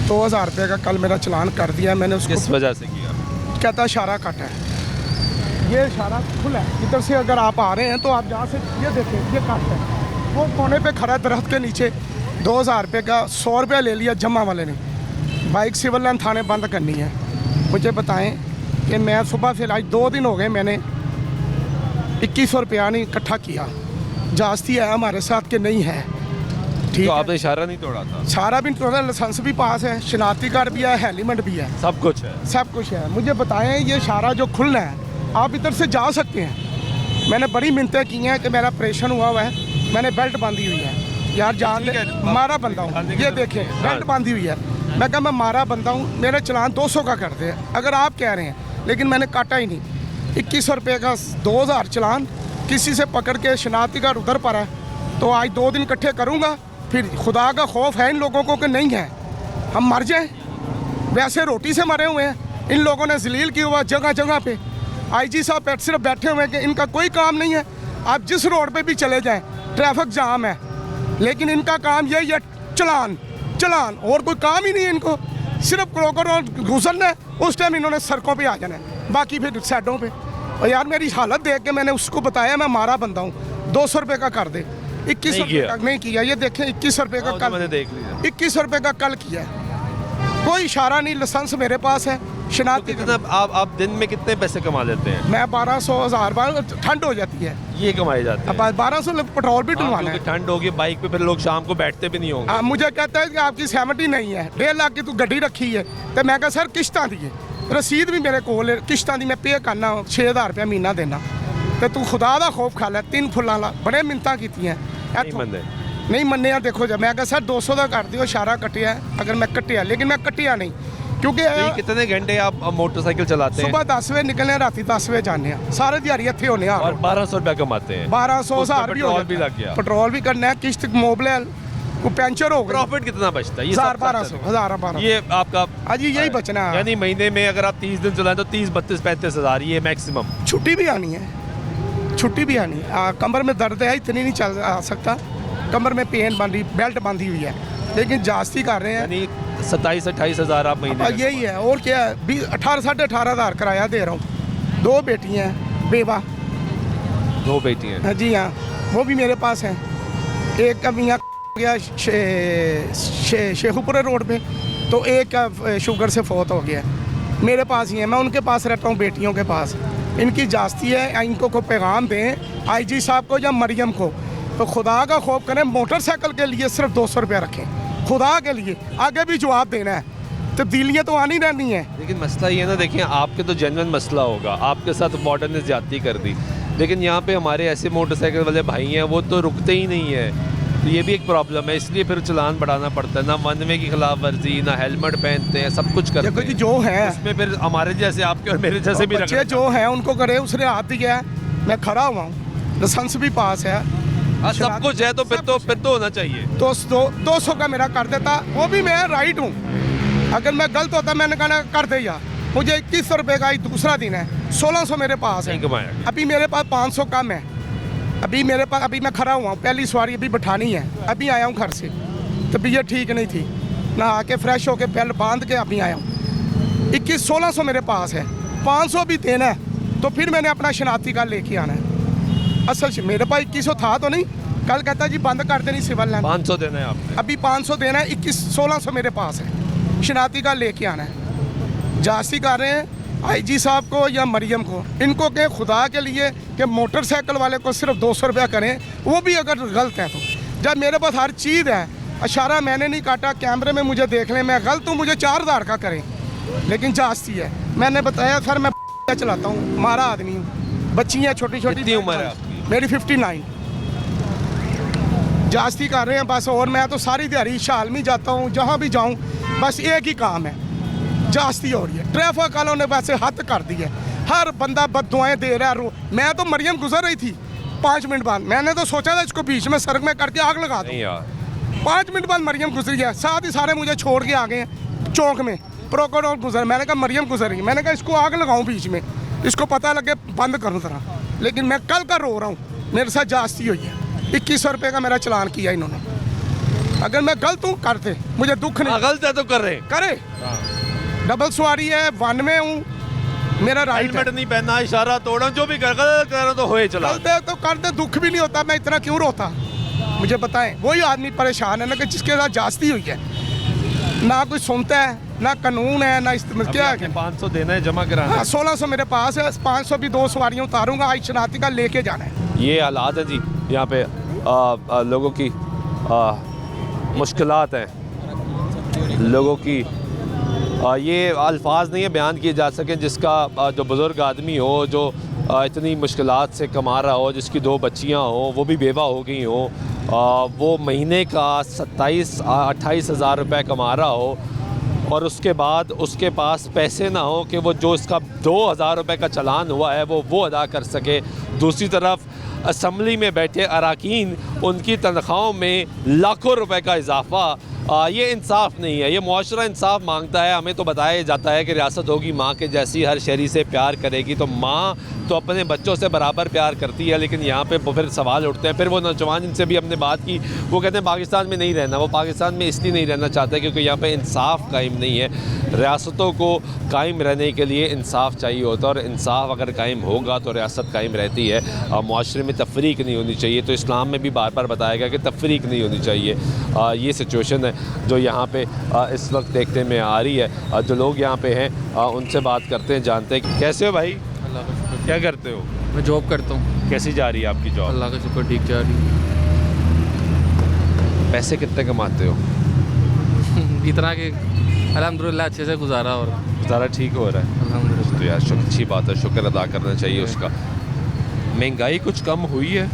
[SPEAKER 9] 2000 रुपये का कल मेरा चलान कर दिया मैंने उसको।
[SPEAKER 1] किस वजह से किया?
[SPEAKER 9] कहता इशारा कट है, ये इशारा खुला है। इधर से अगर आप आ रहे हैं तो आप यहाँ से ये देखें, ये कट है। वो कोने पे खड़ा दरख्त के नीचे 2000 रुपये का 100 रुपया ले लिया जमा वाले ने। बाइक सिविल लाइन थाने बंद करनी है। मुझे बताएं कि मैं सुबह से आज 2 दिन हो गए, मैंने 2100 रुपया नहीं इकट्ठा किया। जास्ती है हमारे साथ के नहीं है, ठीक
[SPEAKER 1] तो
[SPEAKER 9] है।
[SPEAKER 1] आपने इशारा नहीं तोड़ा था?
[SPEAKER 9] सारा भी तो लाइसेंस भी पास है, शनाख्ती कार्ड भी है, हेलमेट भी है,
[SPEAKER 1] सब कुछ है।
[SPEAKER 9] सब कुछ है। मुझे बताएं ये इशारा जो खुलना है, आप इधर से जा सकते हैं। मैंने बड़ी मिन्नतें की हैं कि मेरा ऑपरेशन हुआ है, मैंने बेल्ट बांधी हुई है, यार जान
[SPEAKER 1] ठीक
[SPEAKER 9] दे,
[SPEAKER 1] है,
[SPEAKER 9] मारा बंदा हूँ, ये देखें बेल्ट बांधी हुई है। मैं कहा मैं मारा बंदा हूँ, मेरा चलान 200 का करते हैं अगर आप कह रहे हैं, लेकिन मैंने काटा ही नहीं। 2100 रुपये का 2000 चलान किसी से पकड़ के शनाख्ती कार्ड उधर पर है, तो आज 2 दिन इकट्ठे करूँगा। फिर खुदा का खौफ है इन लोगों को कि नहीं है, हम मर जाएं। वैसे रोटी से मरे हुए हैं, इन लोगों ने जलील किया हुआ जगह जगह पे। आईजी साहब पे सिर्फ बैठे हुए हैं कि इनका कोई काम नहीं है। आप जिस रोड पे भी चले जाएं ट्रैफिक जाम है, लेकिन इनका काम यही है चलान चलान, और कोई काम ही नहीं है इनको। सिर्फ क्रोकर और गुजरना है, उस टाइम इन्होंने सड़कों पे आ जाना है, बाकी फिर साइडों पे। और यार मेरी हालत देख के मैंने उसको बताया मैं मारा बंदा हूँ, 200 रुपये का कर दे। 2100 रुपये का नहीं किया, ये देखें 2100 रुपये का कल
[SPEAKER 1] मैंने देख लिया।
[SPEAKER 9] 2100 रुपये का कल किया है, कोई इशारा नहीं, लाइसेंस मेरे पास है,
[SPEAKER 1] तो
[SPEAKER 9] शनाख्ती
[SPEAKER 1] कितना आप दिन में कितने पैसे कमा लेते हैं?
[SPEAKER 9] मैं 1200 1000 ठंड हो जाती है,
[SPEAKER 1] ये कमाए जाते
[SPEAKER 9] अब
[SPEAKER 1] हैं?
[SPEAKER 9] 1200 पेट्रोल भी डलवाना है।
[SPEAKER 1] क्योंकि ठंड होगी, बाइक पे फिर लोग शाम को बैठते भी नहीं होंगे।
[SPEAKER 9] मुझे कहता है कि आपकी सहमति नहीं है, 1.5 लाख की तू गड्डी रखी है, तो मैं कहा सर किश्तां दी है, रसीद भी मेरे कोल है, किश्तां दी मैं पे करना 6000 रुपया महीना देना, तो तू खुदा दा खौफ खा लै। 3 फुल्लां ला बड़े मिन्नतां कीतियां, नहीं मन्ने। देखो जब मैं कहा सर 200 का कर दियो, इशारा कटिया अगर मैं कटिया, लेकिन मैं कटिया नहीं, क्योंकि
[SPEAKER 1] तो कितने घंटे आप मोटरसाइकिल चलाते हैं?
[SPEAKER 9] सुबह 10 बजे निकलने, रात 10 बजे जाने, सारे दिहाड़ी इत्थे होने।
[SPEAKER 1] और 1200 रुपया कमाते हैं?
[SPEAKER 9] 1200 1000 भी हो
[SPEAKER 1] पेट्रोल भी लग गया,
[SPEAKER 9] पेट्रोल भी करना है, किश्त मोबाइल को पंचर हो गया,
[SPEAKER 1] प्रॉफिट कितना बचता है?
[SPEAKER 9] 1200
[SPEAKER 1] ये आपका
[SPEAKER 9] अजी यही बचना है।
[SPEAKER 1] यानी महीने में अगर आप 30 दिन चलाएं तो 30 32 35 हज़ार ये मैक्सिमम।
[SPEAKER 9] छुट्टी भी आनी है, छुट्टी भी आनी है। कमर में दर्द है, इतनी नहीं चल आ सकता, कमर में पेन बांधी, बेल्ट बांधी हुई है, लेकिन जास्ती कर रहे हैं।
[SPEAKER 1] यानी 27-28 हज़ार आप महीने में?
[SPEAKER 9] यही है, और क्या है, 18 साढ़े 18 हज़ार किराया दे रहा हूँ। 2 बेटियाँ हैं, बेवा।
[SPEAKER 1] 2 बेटियाँ?
[SPEAKER 9] जी हाँ, वो भी मेरे पास हैं। एक का मियाँ गया शेखुपुरा रोड पे, तो एक का शुगर से फौत हो गया, मेरे पास ही है, मैं उनके पास रहता हूँ, बेटियों के पास। इनकी जास्ती है, इनको को पैगाम दें आईजी साहब को या मरियम को, तो खुदा का खौफ करें, मोटरसाइकिल के लिए सिर्फ 200 रुपया रखें, खुदा के लिए। आगे भी जवाब देना है, तब्दीलियाँ तो आनी रहनी है।
[SPEAKER 1] लेकिन मसला ये ना, देखिए आपके तो जेन्युइन मसला होगा, आपके साथ बॉर्डर ने ज्यादती कर दी, लेकिन यहाँ पे हमारे ऐसे मोटरसाइकिल वाले भाई हैं वो तो रुकते ही नहीं है, तो ये भी एक प्रॉब्लम है। इसलिए फिर चलान बढ़ाना पड़ता है, ना वन-वे की खिलाफ वर्जी, ना हेलमेट पहनते हैं, सब कुछ करते हैं।
[SPEAKER 9] जो है
[SPEAKER 1] इसमें फिर हमारे जैसे आपके और मेरे जैसे भी
[SPEAKER 9] बच्चे जो हैं उनको करे, उसने हाथ दिया है, मैं खड़ा हुआ हूँ, लाइसेंस भी पास है,
[SPEAKER 1] सब कुछ है, तो फिर तो होना चाहिए।
[SPEAKER 9] तो 200 का मेरा कर देता, वो भी मैं राइट हूँ। अगर मैं गलत होता मैंने कहना कर दे यार, मुझे 2100 रुपये का दूसरा दिन है, 1600 मेरे पास है, अभी मेरे पास 500 कम है, अभी मेरे पास, अभी मैं खड़ा हुआ हूँ, पहली सवारी अभी बैठानी है, अभी आया हूँ घर से, तबीयत ठीक नहीं थी, नहा के फ्रेश होके बेल बांध के अभी आया हूँ। 1600 मेरे पास है, 500 भी देना है, तो फिर मैंने अपना शनाख्ती कार्ड लेके आना है। असल से मेरे पास 2100 था तो नहीं, कल कहता जी बंद कर देनी सिविल लाइन,
[SPEAKER 1] 500 देना है आपने,
[SPEAKER 9] अभी 500 देना है, 1600 मेरे पास है, शनाख्ती कार्ड लेके आना है। जास्ती कर रहे हैं आईजी साहब को या मरियम को, इनको कहें खुदा के लिए कि मोटरसाइकिल वाले को सिर्फ 200 रुपया करें, वो भी अगर गलत है तो। जब मेरे पास हर चीज़ है, इशारा मैंने नहीं काटा, कैमरे में मुझे देख लें, मैं गलत हूँ, मुझे 4000 का करें, लेकिन जास्ती है। मैंने बताया सर मैं चलाता हूँ, मारा आदमी हूँ, बच्ची हैं छोटी छोटी।
[SPEAKER 1] कितनी उम्र है आपकी?
[SPEAKER 9] मेरी 59। जास्ती कर रहे हैं बस, और मैं तो सारी दिहाड़ी शाल में जाता हूँ, जहाँ भी जाऊँ बस एक ही काम है, जास्ती हो रही है। ट्रैफिक वालों ने वैसे हद कर दी है, हर बंदा बददुआएं दे रहा है। मैं तो मरियम गुजर रही थी 5 मिनट बाद, मैंने तो सोचा था इसको बीच में सड़क में करके आग लगा दूं। 5 मिनट बाद मरियम गुजरी है, साथ ही सारे मुझे छोड़ के आ गए हैं चौक में, प्रोकोडोर गुजर। मैंने कहा मरियम गुजर रही है, मैंने कहा इसको आग लगाऊं बीच में, इसको पता लगे बंद करूँ तरह। लेकिन मैं कल का रो रहा हूँ, मेरे साथ जास्ती हुई है। 2100 रुपये का मेरा चलान किया इन्होंने। अगर मैं गलत हूँ करते, मुझे दुख नहीं।
[SPEAKER 1] गलत है तो कर रहे
[SPEAKER 9] करे, डबल सवारी है, वन में हूँ, मेरा राइट
[SPEAKER 1] हेलमेट नहीं पहना, इशारा तोड़ा, जो भी कर तो होए चला।
[SPEAKER 9] करते तो करते, दुख भी नहीं होता, मैं इतना क्यों रोता, मुझे बताएं। वही आदमी परेशान है ना कि जिसके साथ जास्ती हुई है, ना कोई सुनता है, ना कानून है ना इस्तेमाल क्या है।
[SPEAKER 1] 500 देना है जमा कराना
[SPEAKER 9] हाँ
[SPEAKER 1] है।
[SPEAKER 9] 1600 मेरे पास है, 500 भी 2 सवारियाँ उतारूंगा, आज शनाती का लेके जाना है।
[SPEAKER 1] ये हालात है जी यहाँ पे लोगों की मुश्किलात हैं, लोगों की ये अल्फाज नहीं है बयान किए जा सकें, जिसका जो बुज़ुर्ग आदमी हो, जो इतनी मुश्किलात से कमा रहा हो, जिसकी 2 बच्चियां हो, वो भी बेवा हो गई हो, वो महीने का 27-28 हज़ार रुपये कमा रहा हो और उसके बाद उसके पास पैसे ना हो कि वो जो इसका 2000 रुपये का चालान हुआ है वो अदा कर सके। दूसरी तरफ असम्बली में बैठे अरकान, उनकी तनख्वाहों में लाखों रुपए का इजाफा, ये इंसाफ नहीं है। ये मुआशरा इंसाफ मांगता है। हमें तो बताया जाता है कि रियासत होगी माँ के जैसी, हर शहरी से प्यार करेगी, तो माँ तो अपने बच्चों से बराबर प्यार करती है। लेकिन यहाँ पे फिर सवाल उठते हैं। फिर वो नौजवान जिनसे भी हमने बात की, वो कहते हैं पाकिस्तान में नहीं रहना। वो पाकिस्तान में इसलिए नहीं रहना चाहते क्योंकि यहाँ पे इंसाफ कायम नहीं है। रियासतों को कायम रहने के लिए इंसाफ चाहिए होता है, और इंसाफ अगर कायम होगा तो रियासत कायम रहती है। मुआशरे में तफरीक नहीं होनी चाहिए। तो इस्लाम में भी बार बार बताया गया कि तफरीक नहीं होनी चाहिए। ये सिचुएशन है जो यहाँ पे इस वक्त देखने में आ रही है। जो लोग यहाँ पे हैं उनसे बात करते हैं, जानते हैं। कैसे हो भाई?
[SPEAKER 8] अल्लाह का शुक्र।
[SPEAKER 1] क्या करते हो?
[SPEAKER 8] मैं जॉब करता हूँ।
[SPEAKER 1] कैसी जा रही है आपकी जॉब?
[SPEAKER 8] अल्लाह का शुक्र ठीक जा रही है।
[SPEAKER 1] पैसे कितने कमाते हो?
[SPEAKER 8] इतना कि अल्हम्दुलिल्लाह अच्छे से गुजारा हो रहा है।
[SPEAKER 1] ज़रा ठीक हो रहा है
[SPEAKER 8] अल्हम्दुलिल्लाह।
[SPEAKER 1] तो यार अच्छी बात है, शुक्र अदा करना चाहिए उसका। महंगाई कुछ कम हुई है?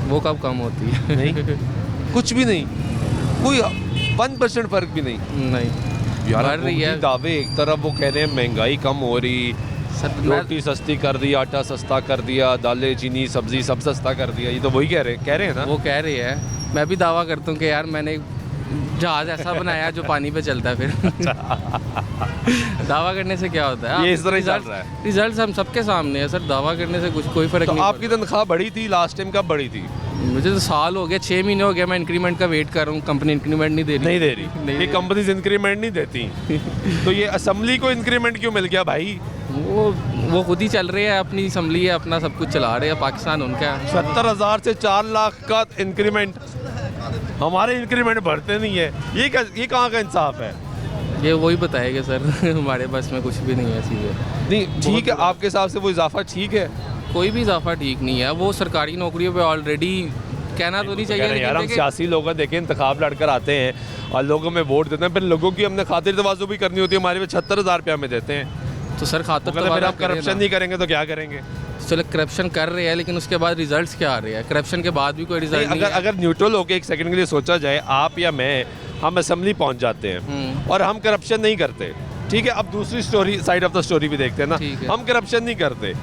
[SPEAKER 8] वो कब कम होती है?
[SPEAKER 1] नहीं कुछ भी नहीं, कोई 1% फ़र्क भी नहीं।
[SPEAKER 8] नहीं
[SPEAKER 1] यार
[SPEAKER 8] बढ़ रही है।
[SPEAKER 1] दावे एक तरफ वो कह रहे हैं महंगाई कम हो रही, रोटी सस्ती कर दी, आटा सस्ता कर दिया, दालें चीनी सब्जी सब सस्ता कर दिया। ये तो वही कह रहे हैं ना।
[SPEAKER 8] वो कह रही है। मैं भी दावा करता हूँ कि यार मैंने जहाज़ ऐसा बनाया जो पानी पे चलता है। फिर दावा करने से क्या होता है?
[SPEAKER 1] ये इस तरह ही चल रहा है।
[SPEAKER 8] रिजल्ट हम सबके सामने है सर। दावा करने से कुछ कोई फ़र्क
[SPEAKER 1] तो
[SPEAKER 8] नहीं
[SPEAKER 1] आपकी तनख्वाह बढ़ी थी लास्ट टाइम, कब बढ़ी थी?
[SPEAKER 8] पड़ता। मुझे तो साल हो गया, 6 महीने हो गया मैं इंक्रीमेंट का वेट कर रहा हूँ। कंपनी इंक्रीमेंट नहीं दे रही।
[SPEAKER 1] नहीं दे रही। ये कंपनीज इंक्रीमेंट नहीं देती। तो ये असम्बली को इंक्रीमेंट क्यों मिल गया भाई?
[SPEAKER 8] वो खुद ही चल रहे हैं, अपनी असम्बली है, अपना सब कुछ चला रहे हैं। पाकिस्तान उनका है।
[SPEAKER 1] 70,000 से 4 लाख का इंक्रीमेंट, हमारे इंक्रीमेंट बढ़ते नहीं है। ये कहाँ का इंसाफ है?
[SPEAKER 8] ये वही बताएगा सर। हमारे पास में कुछ भी नहीं है चीज़ें।
[SPEAKER 1] नहीं ठीक है, आपके हिसाब से वो इजाफा ठीक है?
[SPEAKER 8] कोई भी इजाफा ठीक नहीं है। वो सरकारी नौकरियों पे ऑलरेडी कहना तो नहीं चाहिए,
[SPEAKER 1] यार हम
[SPEAKER 8] लेकिन
[SPEAKER 1] सियासी लोग हैं, देखें इंतखाब लड़कर आते हैं और लोगों में वोट देते हैं, फिर लोगों की हमने खातिर तवाज़ु भी करनी होती है। हमारे पे 76,000 रुपया में देते हैं।
[SPEAKER 8] तो सर खातिर
[SPEAKER 1] तो फिर आप करप्शन नहीं करेंगे तो क्या करेंगे?
[SPEAKER 8] चलो करप्शन कर रहे हैं, लेकिन उसके बाद रिजल्ट्स क्या आ रहे हैं? करप्शन के बाद भी कोई रिजल्ट नहीं है।
[SPEAKER 1] अगर न्यूट्रल होकर एक सेकंड के लिए सोचा जाए, आप या मैं, हम असम्बली पहुंच जाते हैं और हम करप्शन नहीं करते, ठीक है। अब दूसरी story, side of the story भी देखते हैं ना। हम करप्शन नहीं करते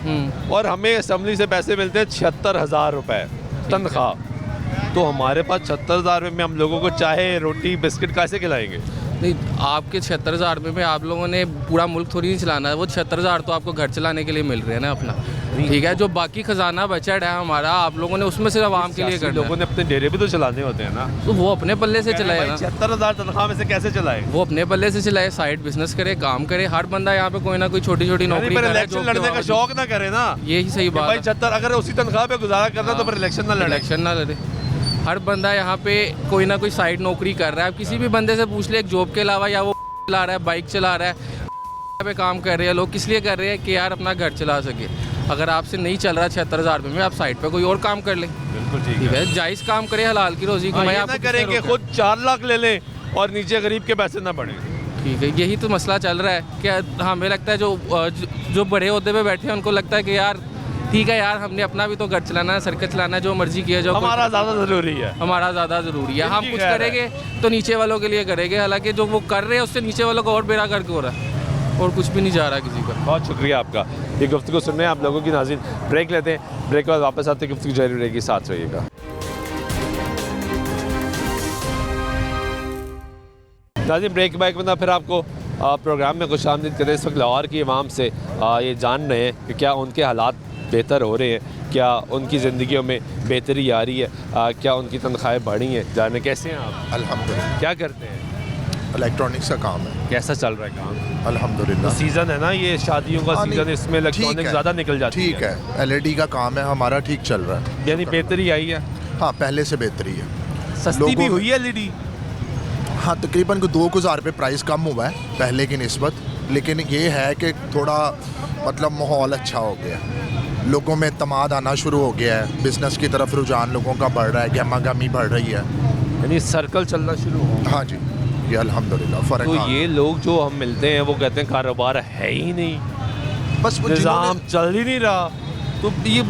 [SPEAKER 1] और हमें असम्बली से पैसे मिलते हैं 76,000 रुपये तनख्वाह। तो हमारे पास 76,000 रुपये में हम लोगों को चाहे रोटी बिस्किट कैसे खिलाएंगे?
[SPEAKER 8] नहीं, आपके 76,000 रुपये में आप लोगों ने पूरा मुल्क थोड़ी नहीं चलाना है। वो 76,000 तो आपको घर चलाने के लिए मिल रहे हैं ना अपना, ठीक है। जो बाकी खजाना बचत है हमारा, आप लोगों ने उसमें सिर्फ आवाम के लिए करना है।
[SPEAKER 1] लोगों ने अपने डेरे भी तो चलाने होते हैं ना।
[SPEAKER 8] तो वो अपने पल्ले से चलाए ना।
[SPEAKER 1] 76,000 तनख्वाह में से कैसे चलाए?
[SPEAKER 8] वो अपने पल्ले से चलाए, साइड बिजनेस करे, काम करे। हर बंदा यहाँ पे कोई ना कोई छोटी छोटी नौकरी करे।
[SPEAKER 1] इलेक्शन लड़ने का शौक ना करे ना।
[SPEAKER 8] यही सही बात
[SPEAKER 1] भाई
[SPEAKER 8] है।
[SPEAKER 1] 76 अगर उसी तनख्वाह पे गुजारा करना तो फिर इलेक्शन ना लड़े।
[SPEAKER 8] इलेक्शन ना लड़े। हर बंदा यहाँ पे कोई ना कोई साइड नौकरी कर रहा है। किसी भी बंदे से पूछ ले एक जॉब के अलावा, या वो चला रहा है, बाइक चला रहा है, पे काम कर रहे हैं लोग। किस लिए कर रहे हैं? कि यार अपना घर चला सके। अगर आपसे नहीं चल रहा 76,000 रुपये में, आप साइड पे कोई और काम कर लें।
[SPEAKER 1] बिल्कुल ठीक
[SPEAKER 8] है, जायज़ काम करे, हलाल की रोजी कमाए। आप
[SPEAKER 1] करेंगे खुद 4 लाख ले लें और नीचे गरीब के पैसे ना बढ़े।
[SPEAKER 8] ठीक है, यही तो मसला चल रहा है। क्या हमें लगता है जो बड़े ओहदे पे बैठे हैं उनको लगता है कि यार ठीक है यार, हमने अपना भी तो घर चलाना है, सर्कल चलाना है, जो मर्जी किया जो
[SPEAKER 1] हमारा ज़्यादा ज़रूरी है।
[SPEAKER 8] हमारा ज़्यादा ज़रूरी है। हम कुछ करेंगे तो नीचे वालों के लिए करेंगे, हालांकि जो वो कर रहे हैं उससे नीचे वालों को और बेड़ा करके हो रहा है और कुछ भी नहीं जा रहा किसी का।
[SPEAKER 1] बहुत शुक्रिया आपका ये गुफ्तगू सुनने आप लोगों की। नाज़रीन ब्रेक लेते हैं, ब्रेक के बाद वापस आते हैं, गुफ्तगू जारी रहेगी, साथ रहिएगा। नाज़रीन ब्रेक बैक में फिर आपको प्रोग्राम में खुशामदीद करते हैं। इस वक्त लाहौर की आवाम से ये जान रहे हैं कि क्या उनके हालात बेहतर हो रहे हैं, क्या उनकी ज़िंदगियों में बेहतरी आ रही है, क्या उनकी तनख्वाहें बढ़ी हैं। जाने कैसे हैं आप?
[SPEAKER 10] अल्हम्दुलिल्लाह।
[SPEAKER 1] क्या करते हैं?
[SPEAKER 10] इलेक्ट्रॉनिक्स का काम है।
[SPEAKER 1] कैसा चल रहा है काम?
[SPEAKER 10] अल्हम्दुलिल्लाह।
[SPEAKER 1] सीज़न है ना, ये शादियों का सीज़न, इसमें इलेक्ट्रॉनिक ज़्यादा निकल जाती है।
[SPEAKER 10] ठीक है, LED का काम है हमारा, ठीक चल रहा है।
[SPEAKER 1] यानी बेहतरी आई है?
[SPEAKER 10] हाँ, पहले से बेहतरी है।
[SPEAKER 1] सस्ती भी हुई है LED?
[SPEAKER 10] हाँ, तकरीबन 2,000 रुपये प्राइस कम हुआ है पहले की निस्बत, लेकिन ये है कि थोड़ा मतलब माहौल अच्छा हो गया, लोगों में तमाद आना शुरू हो गया है, बिज़नेस की तरफ रुझान लोगों का बढ़ रहा है, गहमा-गहमी बढ़ रही है।
[SPEAKER 1] यानी सर्कल चलना शुरू हो।
[SPEAKER 10] हाँ जी, ये अल्हम्दुलिल्लाह फ़र्क।
[SPEAKER 1] तो ये लोग जो हम मिलते हैं वो कहते हैं कारोबार है ही नहीं,
[SPEAKER 10] बस वो
[SPEAKER 1] निज़ाम चल ही नहीं रहा, तो ये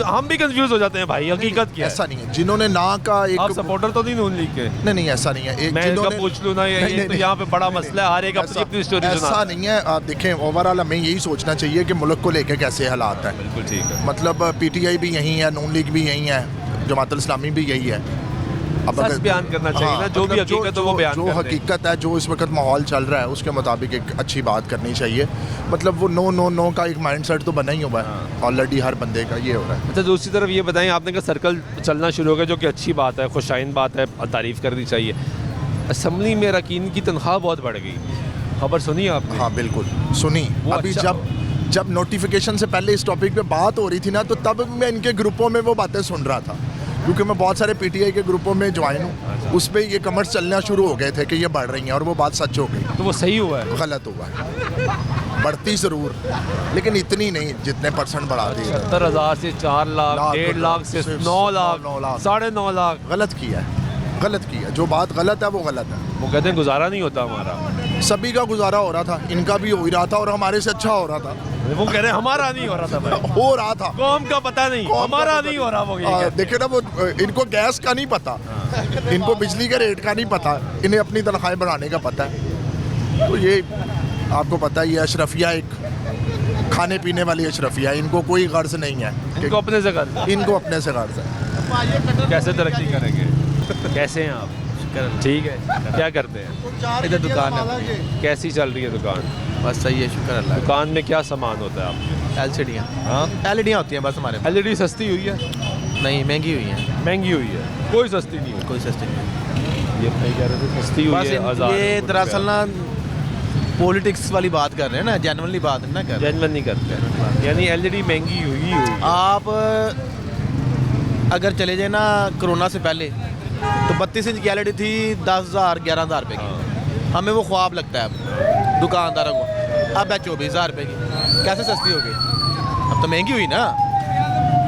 [SPEAKER 1] हम भी कंफ्यूज हो जाते हैं भाई, हकीकत क्या है?
[SPEAKER 10] ऐसा नहीं है, जिन्होंने ना का एक
[SPEAKER 1] आप सपोर्टर तो नहीं नून लीग के?
[SPEAKER 10] नहीं ऐसा नहीं है।
[SPEAKER 1] मैं इनका पूछ लूँ ना, ये तो यहाँ पे बड़ा मसला है, हर एक अपनी अपनी स्टोरी सुनाता
[SPEAKER 10] ऐसा
[SPEAKER 1] है।
[SPEAKER 10] नहीं है। आप देखें, ओवरऑल हमें यही सोचना चाहिए कि मुल्क को लेकर कैसे हालात हैं।
[SPEAKER 1] बिल्कुल ठीक है।
[SPEAKER 10] मतलब PTI भी यही है, नून लीग भी यही है, जमात इस्लामी भी यही है। अब
[SPEAKER 1] सच बयान करना चाहिए ना, जो भी हकीकत है वो बयान
[SPEAKER 10] जो
[SPEAKER 1] कर दें।
[SPEAKER 10] हकीकत है, जो इस वक्त माहौल चल रहा है उसके मुताबिक एक अच्छी बात करनी चाहिए। मतलब वो नो का एक माइंडसेट तो बना ही हुआ है ऑलरेडी हर बंदे का, ये हो रहा है।
[SPEAKER 1] अच्छा, दूसरी तरफ ये बताएं, आपने कहा सर्कल चलना शुरू हो गया, जो कि अच्छी बात है, खुशाइन बात है, तारीफ़ करनी चाहिए। असम्बली में अरकान की तनख्वाह बहुत बढ़ गई, खबर सुनी आपने?
[SPEAKER 10] हाँ बिल्कुल सुनी।
[SPEAKER 1] वो
[SPEAKER 10] अभी
[SPEAKER 1] अच्छा-
[SPEAKER 10] जब नोटिफिकेशन से पहले इस टॉपिक पे बात हो रही थी ना, तो तब मैं इनके ग्रुपों में वो बातें सुन रहा था, क्योंकि मैं बहुत सारे PTI के ग्रुपों में ज्वाइन हूँ। उस पर ये कमेंट्स चलना शुरू हो गए थे कि ये बढ़ रही हैं, और वो बात सच हो गई।
[SPEAKER 1] तो वो सही हुआ है?
[SPEAKER 10] गलत हुआ है, बढ़ती ज़रूर, लेकिन इतनी नहीं जितने % बढ़ा दी।
[SPEAKER 1] 70,000 से 4 लाख, 1.5 लाख से 9 लाख, 9.5 लाख।
[SPEAKER 10] गलत किया है, गलत किया। जो बात गलत है वो गलत है।
[SPEAKER 1] वो कहते हैं गुजारा नहीं होता हमारा।
[SPEAKER 10] सभी का गुजारा हो रहा था, इनका भी हो ही रहा था, और हमारे से अच्छा हो रहा था।
[SPEAKER 1] वो कह रहे हैं हमारा नहीं हो रहा था भाई।
[SPEAKER 10] हो रहा था,
[SPEAKER 1] कौम का पता नहीं,
[SPEAKER 10] कौम का
[SPEAKER 1] हमारा
[SPEAKER 10] पता
[SPEAKER 1] नहीं हो रहा। वो ये कहते हैं।
[SPEAKER 10] देखिए ना, वो इनको गैस का नहीं पता, इनको बिजली के रेट का नहीं पता, इन्हें अपनी तनख्वाहें बढ़ाने का पता है। तो ये आपको पता ही है, अशरफिया एक खाने पीने वाली अशरफिया, इनको कोई गर्ज नहीं है।
[SPEAKER 1] इनको अपने से गर्ज,
[SPEAKER 10] इनको अपने से गर्ज है।
[SPEAKER 1] कैसे तरक्की करेंगे? कैसे हैं आप? ठीक है, क्या करते हैं?
[SPEAKER 8] इधर दुकान है,
[SPEAKER 1] कैसी चल रही है दुकान?
[SPEAKER 8] बस सही है, शुक्र अल्लाह।
[SPEAKER 1] दुकान में क्या सामान होता है आपके?
[SPEAKER 8] LCD
[SPEAKER 1] हाँ,
[SPEAKER 8] LED होती हैं बस हमारे।
[SPEAKER 1] LED सस्ती हुई है?
[SPEAKER 8] नहीं, महंगी हुई है,
[SPEAKER 1] महंगी हुई है? कोई सस्ती नहीं हुई।
[SPEAKER 8] कोई सस्ती नहीं।
[SPEAKER 1] ये नहीं कह रहे थे सस्ती हुई
[SPEAKER 8] बस
[SPEAKER 1] है?
[SPEAKER 8] ये दरअसल ना पॉलिटिक्स वाली बात कर रहे हैं ना, जेन्युइनली बात नहीं ना कर रहे।
[SPEAKER 1] जेन्युइन नहीं करते, यानी LED महंगी हुई।
[SPEAKER 8] आप अगर चले जाए ना, कोरोना से पहले तो 32 इंच की LED थी 10,000 11,000 रुपये की, हमें वो ख्वाब लगता है अब दुकानदारों को। अब है 24,000 रुपये की, कैसे सस्ती हो गई? अब तो महंगी हुई ना।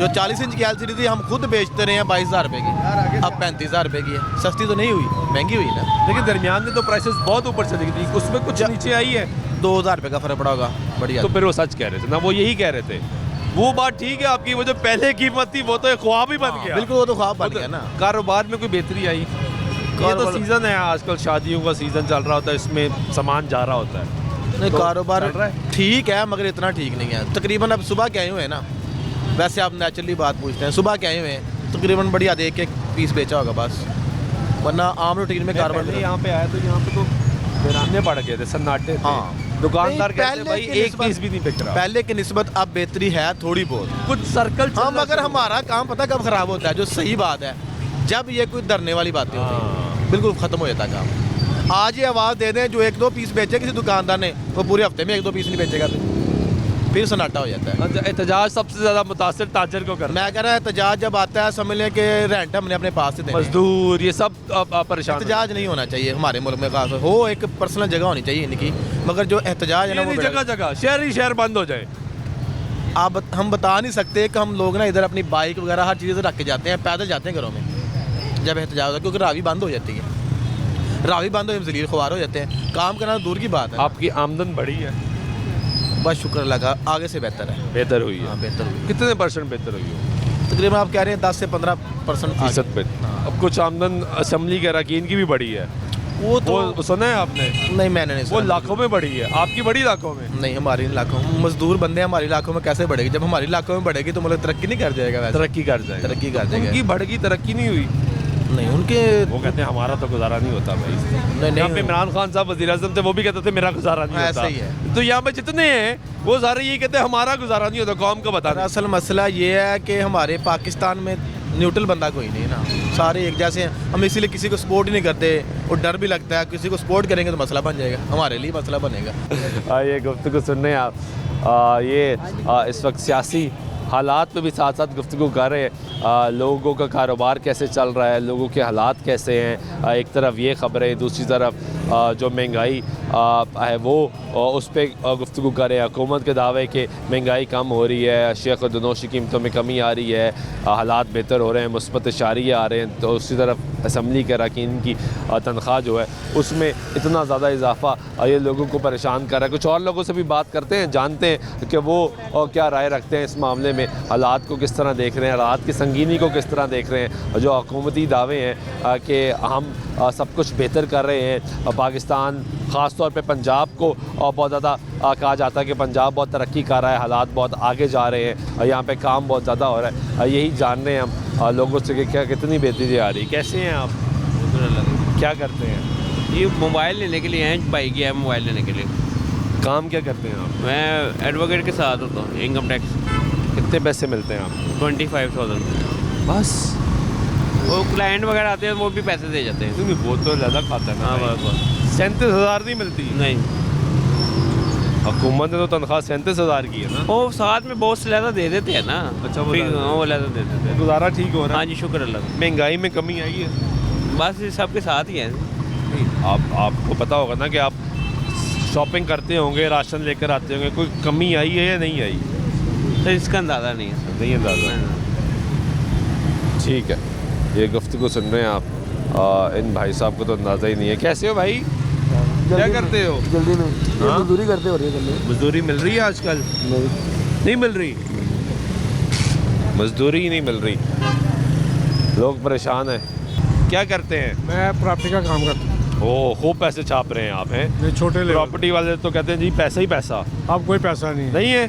[SPEAKER 8] जो 40 इंच की LCD थी हम खुद बेचते रहे हैं 22,000 रुपये की, अब 35,000 रुपये की है। सस्ती तो नहीं हुई, महंगी हुई ना।
[SPEAKER 1] लेकिन दरमियान में तो प्राइसेस बहुत ऊपर चली गई थी, उसमें कुछ नीचे आई है।
[SPEAKER 8] 2,000 रुपये का फ़र्क पड़ा होगा, बढ़िया।
[SPEAKER 1] तो फिर वो सच कह रहे थे ना, वो यही कह रहे थे। वो बात ठीक है आपकी, वो जो पहले कीमत थी वो तो एक ख्वाब ही बन गया।
[SPEAKER 8] बिल्कुल, वो तो ख्वाब बन गया ना।
[SPEAKER 1] कारोबार में कोई बेहतरी आई? ये तो सीज़न है, आजकल शादियों का सीज़न चल रहा होता है, इसमें सामान जा रहा होता है।
[SPEAKER 8] नहीं,
[SPEAKER 1] तो
[SPEAKER 8] कारोबार
[SPEAKER 1] चल रहा है?
[SPEAKER 8] ठीक है, मगर इतना ठीक नहीं है। तकरीबन अब सुबह के आए हुए हैं ना, वैसे आप नेचुरली बात पूछते हैं, सुबह के आए हुए हैं, तकरीबन बढ़िया देख के पीस बेचा होगा बस, वरना आम रूटीन में कारोबार
[SPEAKER 1] पहले यहाँ पे आया तो यहाँ पे तो वीराने पड़ गए थे, सन्नाटे थे।
[SPEAKER 8] हाँ।
[SPEAKER 1] दुकानदार
[SPEAKER 8] नहीं,
[SPEAKER 1] कहते
[SPEAKER 8] पहले
[SPEAKER 1] भाई
[SPEAKER 8] की
[SPEAKER 1] एक
[SPEAKER 8] निस्बत-
[SPEAKER 1] पीस भी नहीं बिक रहा।
[SPEAKER 8] पहले की निस्बत अब बेहतरी है थोड़ी बहुत।
[SPEAKER 1] कुछ सर्कल
[SPEAKER 8] हाँ, मगर हमारा काम पता कब ख़राब होता है, जो सही बात है, जब ये कोई डरने वाली बातें होती हैं, बिल्कुल ख़त्म हो जाता है काम। आज ये आवाज़ दे दें, जो 1-2 पीस बेचे किसी दुकानदार ने, वो पूरे हफ्ते में 1-2 पीस नहीं बेचेगा, फिर सन्नाटा हो जाता है।
[SPEAKER 1] एहतजाज सबसे ज़्यादा मुतासिर ताजर को करता
[SPEAKER 8] मैं कह रहा एहतजाज जब आता है, समझ लें कि रेंट हमने अपने पास से
[SPEAKER 1] है।
[SPEAKER 8] देना है।
[SPEAKER 1] मजदूर ये सब परेशान हो
[SPEAKER 8] एहतजाज नहीं होना चाहिए हमारे मुल्क में, खास हो एक पर्सनल जगह होनी चाहिए इनकी, मगर जो एहतजाज है ना,
[SPEAKER 1] ये
[SPEAKER 8] वो
[SPEAKER 1] नहीं, जगह जगह शहर बंद हो जाए।
[SPEAKER 8] आप हम बता नहीं सकते कि हम लोग ना इधर अपनी बाइक वगैरह हर चीज़ रख के जाते हैं, पैदल जाते हैं घरों में जब एहतजाज होता है, क्योंकि रावी बंद हो जाती है। रावी बंद हो, हम जलील ख्वार हो जाते हैं, काम करना दूर की बात है।
[SPEAKER 1] आपकी आमदन बढ़ी है?
[SPEAKER 8] बस शुक्र अल्लाह का, आगे से बेहतर है।
[SPEAKER 1] बेहतर हुई है?
[SPEAKER 8] हाँ, बेहतर हुई।
[SPEAKER 1] कितने % बेहतर हुई है?
[SPEAKER 8] तकरीबन आप कह रहे हैं 10 से 15%
[SPEAKER 1] फीसद पे। अब कुछ आमदन असम्बली के अरकान की भी बढ़ी है,
[SPEAKER 8] वो तो
[SPEAKER 1] वो सुना है आपने?
[SPEAKER 8] नहीं, मैंने नहीं
[SPEAKER 1] वो
[SPEAKER 8] सुना।
[SPEAKER 1] लाखों में बढ़ी है, आपकी बड़ी लाखों में?
[SPEAKER 8] नहीं, हमारी लाखों मजदूर बंदे हमारी लाखों में कैसे बढ़ेगी? जब हमारी लाखों में बढ़ेगी तो मुल्क तरक्की नहीं कर जाएगा। वैसे
[SPEAKER 1] तरक्की कर जाएगा।
[SPEAKER 8] तरक्की कर जाएगा।
[SPEAKER 1] उनकी बढ़ी तरक्की नहीं हुई।
[SPEAKER 8] नहीं, उनके
[SPEAKER 1] वो कहते हैं हमारा तो गुजारा नहीं होता भाई। यहाँ पे इमरान खान साहब वज़ीर आज़म थे, वो भी कहते थे मेरा गुजारा नहीं होता।
[SPEAKER 8] ऐसा ही है।
[SPEAKER 1] तो यहाँ पे जितने हैं वो सारे यही कहते हैं हमारा गुजारा नहीं होता, कौम को बता।
[SPEAKER 8] असल मसला ये है कि हमारे पाकिस्तान में न्यूट्रल बंदा कोई नहीं है ना, सारे एक जैसे हैं। हम इसीलिए किसी को सपोर्ट ही नहीं करते, और डर भी लगता है किसी को सपोर्ट करेंगे तो मसला बन जाएगा, हमारे लिए मसला बनेगा।
[SPEAKER 1] ये गुफ्तगू सुनने आप इस वक्त सियासी हालात पे भी साथ साथ गुफ्तगू कर रहे हैं। लोगों का कारोबार कैसे चल रहा है, लोगों के हालात कैसे हैं। एक तरफ ये ख़बरें, दूसरी तरफ जो महंगाई है वो उस पर गुफ्तगू कर रहे हैं। हुकूमत के दावे कि महंगाई कम हो रही है, अशिया खुर्दनोशी कीमतों में कमी आ रही है, हालात बेहतर हो रहे हैं, मुस्बत इशारे आ रहे हैं। तो उसी तरफ असम्बली के अरकान की तनख्वाह जो है उसमें इतना ज़्यादा इजाफा ये लोगों को परेशान कर रहा है। कुछ और लोगों से भी बात करते हैं, जानते हैं कि वो क्या राय रखते हैं इस मामले में, हालात को किस तरह देख रहे हैं, हालात की संगीनी को किस तरह देख रहे हैं। जो हुकूमती दावे हैं कि हम सब कुछ बेहतर कर रहे हैं, पाकिस्तान ख़ास तौर पे पंजाब को बहुत ज़्यादा कहा जाता है कि पंजाब बहुत तरक्की कर रहा है, हालात बहुत आगे जा रहे हैं, यहाँ पे काम बहुत ज़्यादा हो रहा है। यही जान रहे हैं हम लोगों से कि क्या कितनी बेहतरी आ रही है। कैसे हैं आप, क्या करते हैं?
[SPEAKER 11] ये मोबाइल लेने के लिए हैं, भाई गया है मोबाइल लेने के लिए।
[SPEAKER 1] काम क्या करते हैं आप?
[SPEAKER 11] मैं एडवोकेट के साथ होता हूँ, इनकम टैक्स।
[SPEAKER 1] कितने पैसे मिलते हैं आपको?
[SPEAKER 11] 25,000
[SPEAKER 1] बस।
[SPEAKER 11] वो क्लाइंट वगैरह आते हैं वो भी पैसे दे जाते हैं।
[SPEAKER 1] नहीं, वो तो ज़्यादा खाता है ना।
[SPEAKER 11] हाँ बस
[SPEAKER 1] 37,000 नहीं मिलती?
[SPEAKER 11] नहीं,
[SPEAKER 1] हुकूमत ने तो तनख्वाह 37,000 की है ना।
[SPEAKER 11] वो साथ में बहुत ज़्यादा दे देते हैं ना।
[SPEAKER 1] अच्छा, वो
[SPEAKER 11] ज़्यादा दे देते हैं।
[SPEAKER 1] गुजारा ठीक हो रहा है?
[SPEAKER 11] हाँ जी, शुक्र अल्लाह का।
[SPEAKER 1] महंगाई में कमी आई है?
[SPEAKER 11] बस ये सबके साथ ही है।
[SPEAKER 1] आपको पता होगा ना कि आप शॉपिंग करते होंगे, राशन लेकर आते होंगे, कोई कमी आई है या नहीं आई?
[SPEAKER 11] तो इसका अंदाज़ा नहीं है।
[SPEAKER 1] नहीं अंदाज़ा। ठीक है, ये गुफ्तगू सुन रहे हैं आप। इन भाई साहब को तो अंदाज़ा ही नहीं है। कैसे हो भाई, क्या करते हो?
[SPEAKER 9] जल्दी में मजदूरी करते हो रही है।
[SPEAKER 1] मजदूरी मिल रही है आजकल? नहीं मिल रही, मजदूरी ही नहीं मिल रही, लोग परेशान हैं। क्या करते हैं?
[SPEAKER 9] मैं प्रॉपर्टी का काम करता हूँ।
[SPEAKER 1] ओह, खूब पैसे छाप रहे हैं आप हैं।
[SPEAKER 9] छोटे
[SPEAKER 1] प्रॉपर्टी वाले तो कहते हैं जी पैसा ही पैसा।
[SPEAKER 9] अब कोई पैसा नहीं
[SPEAKER 1] है,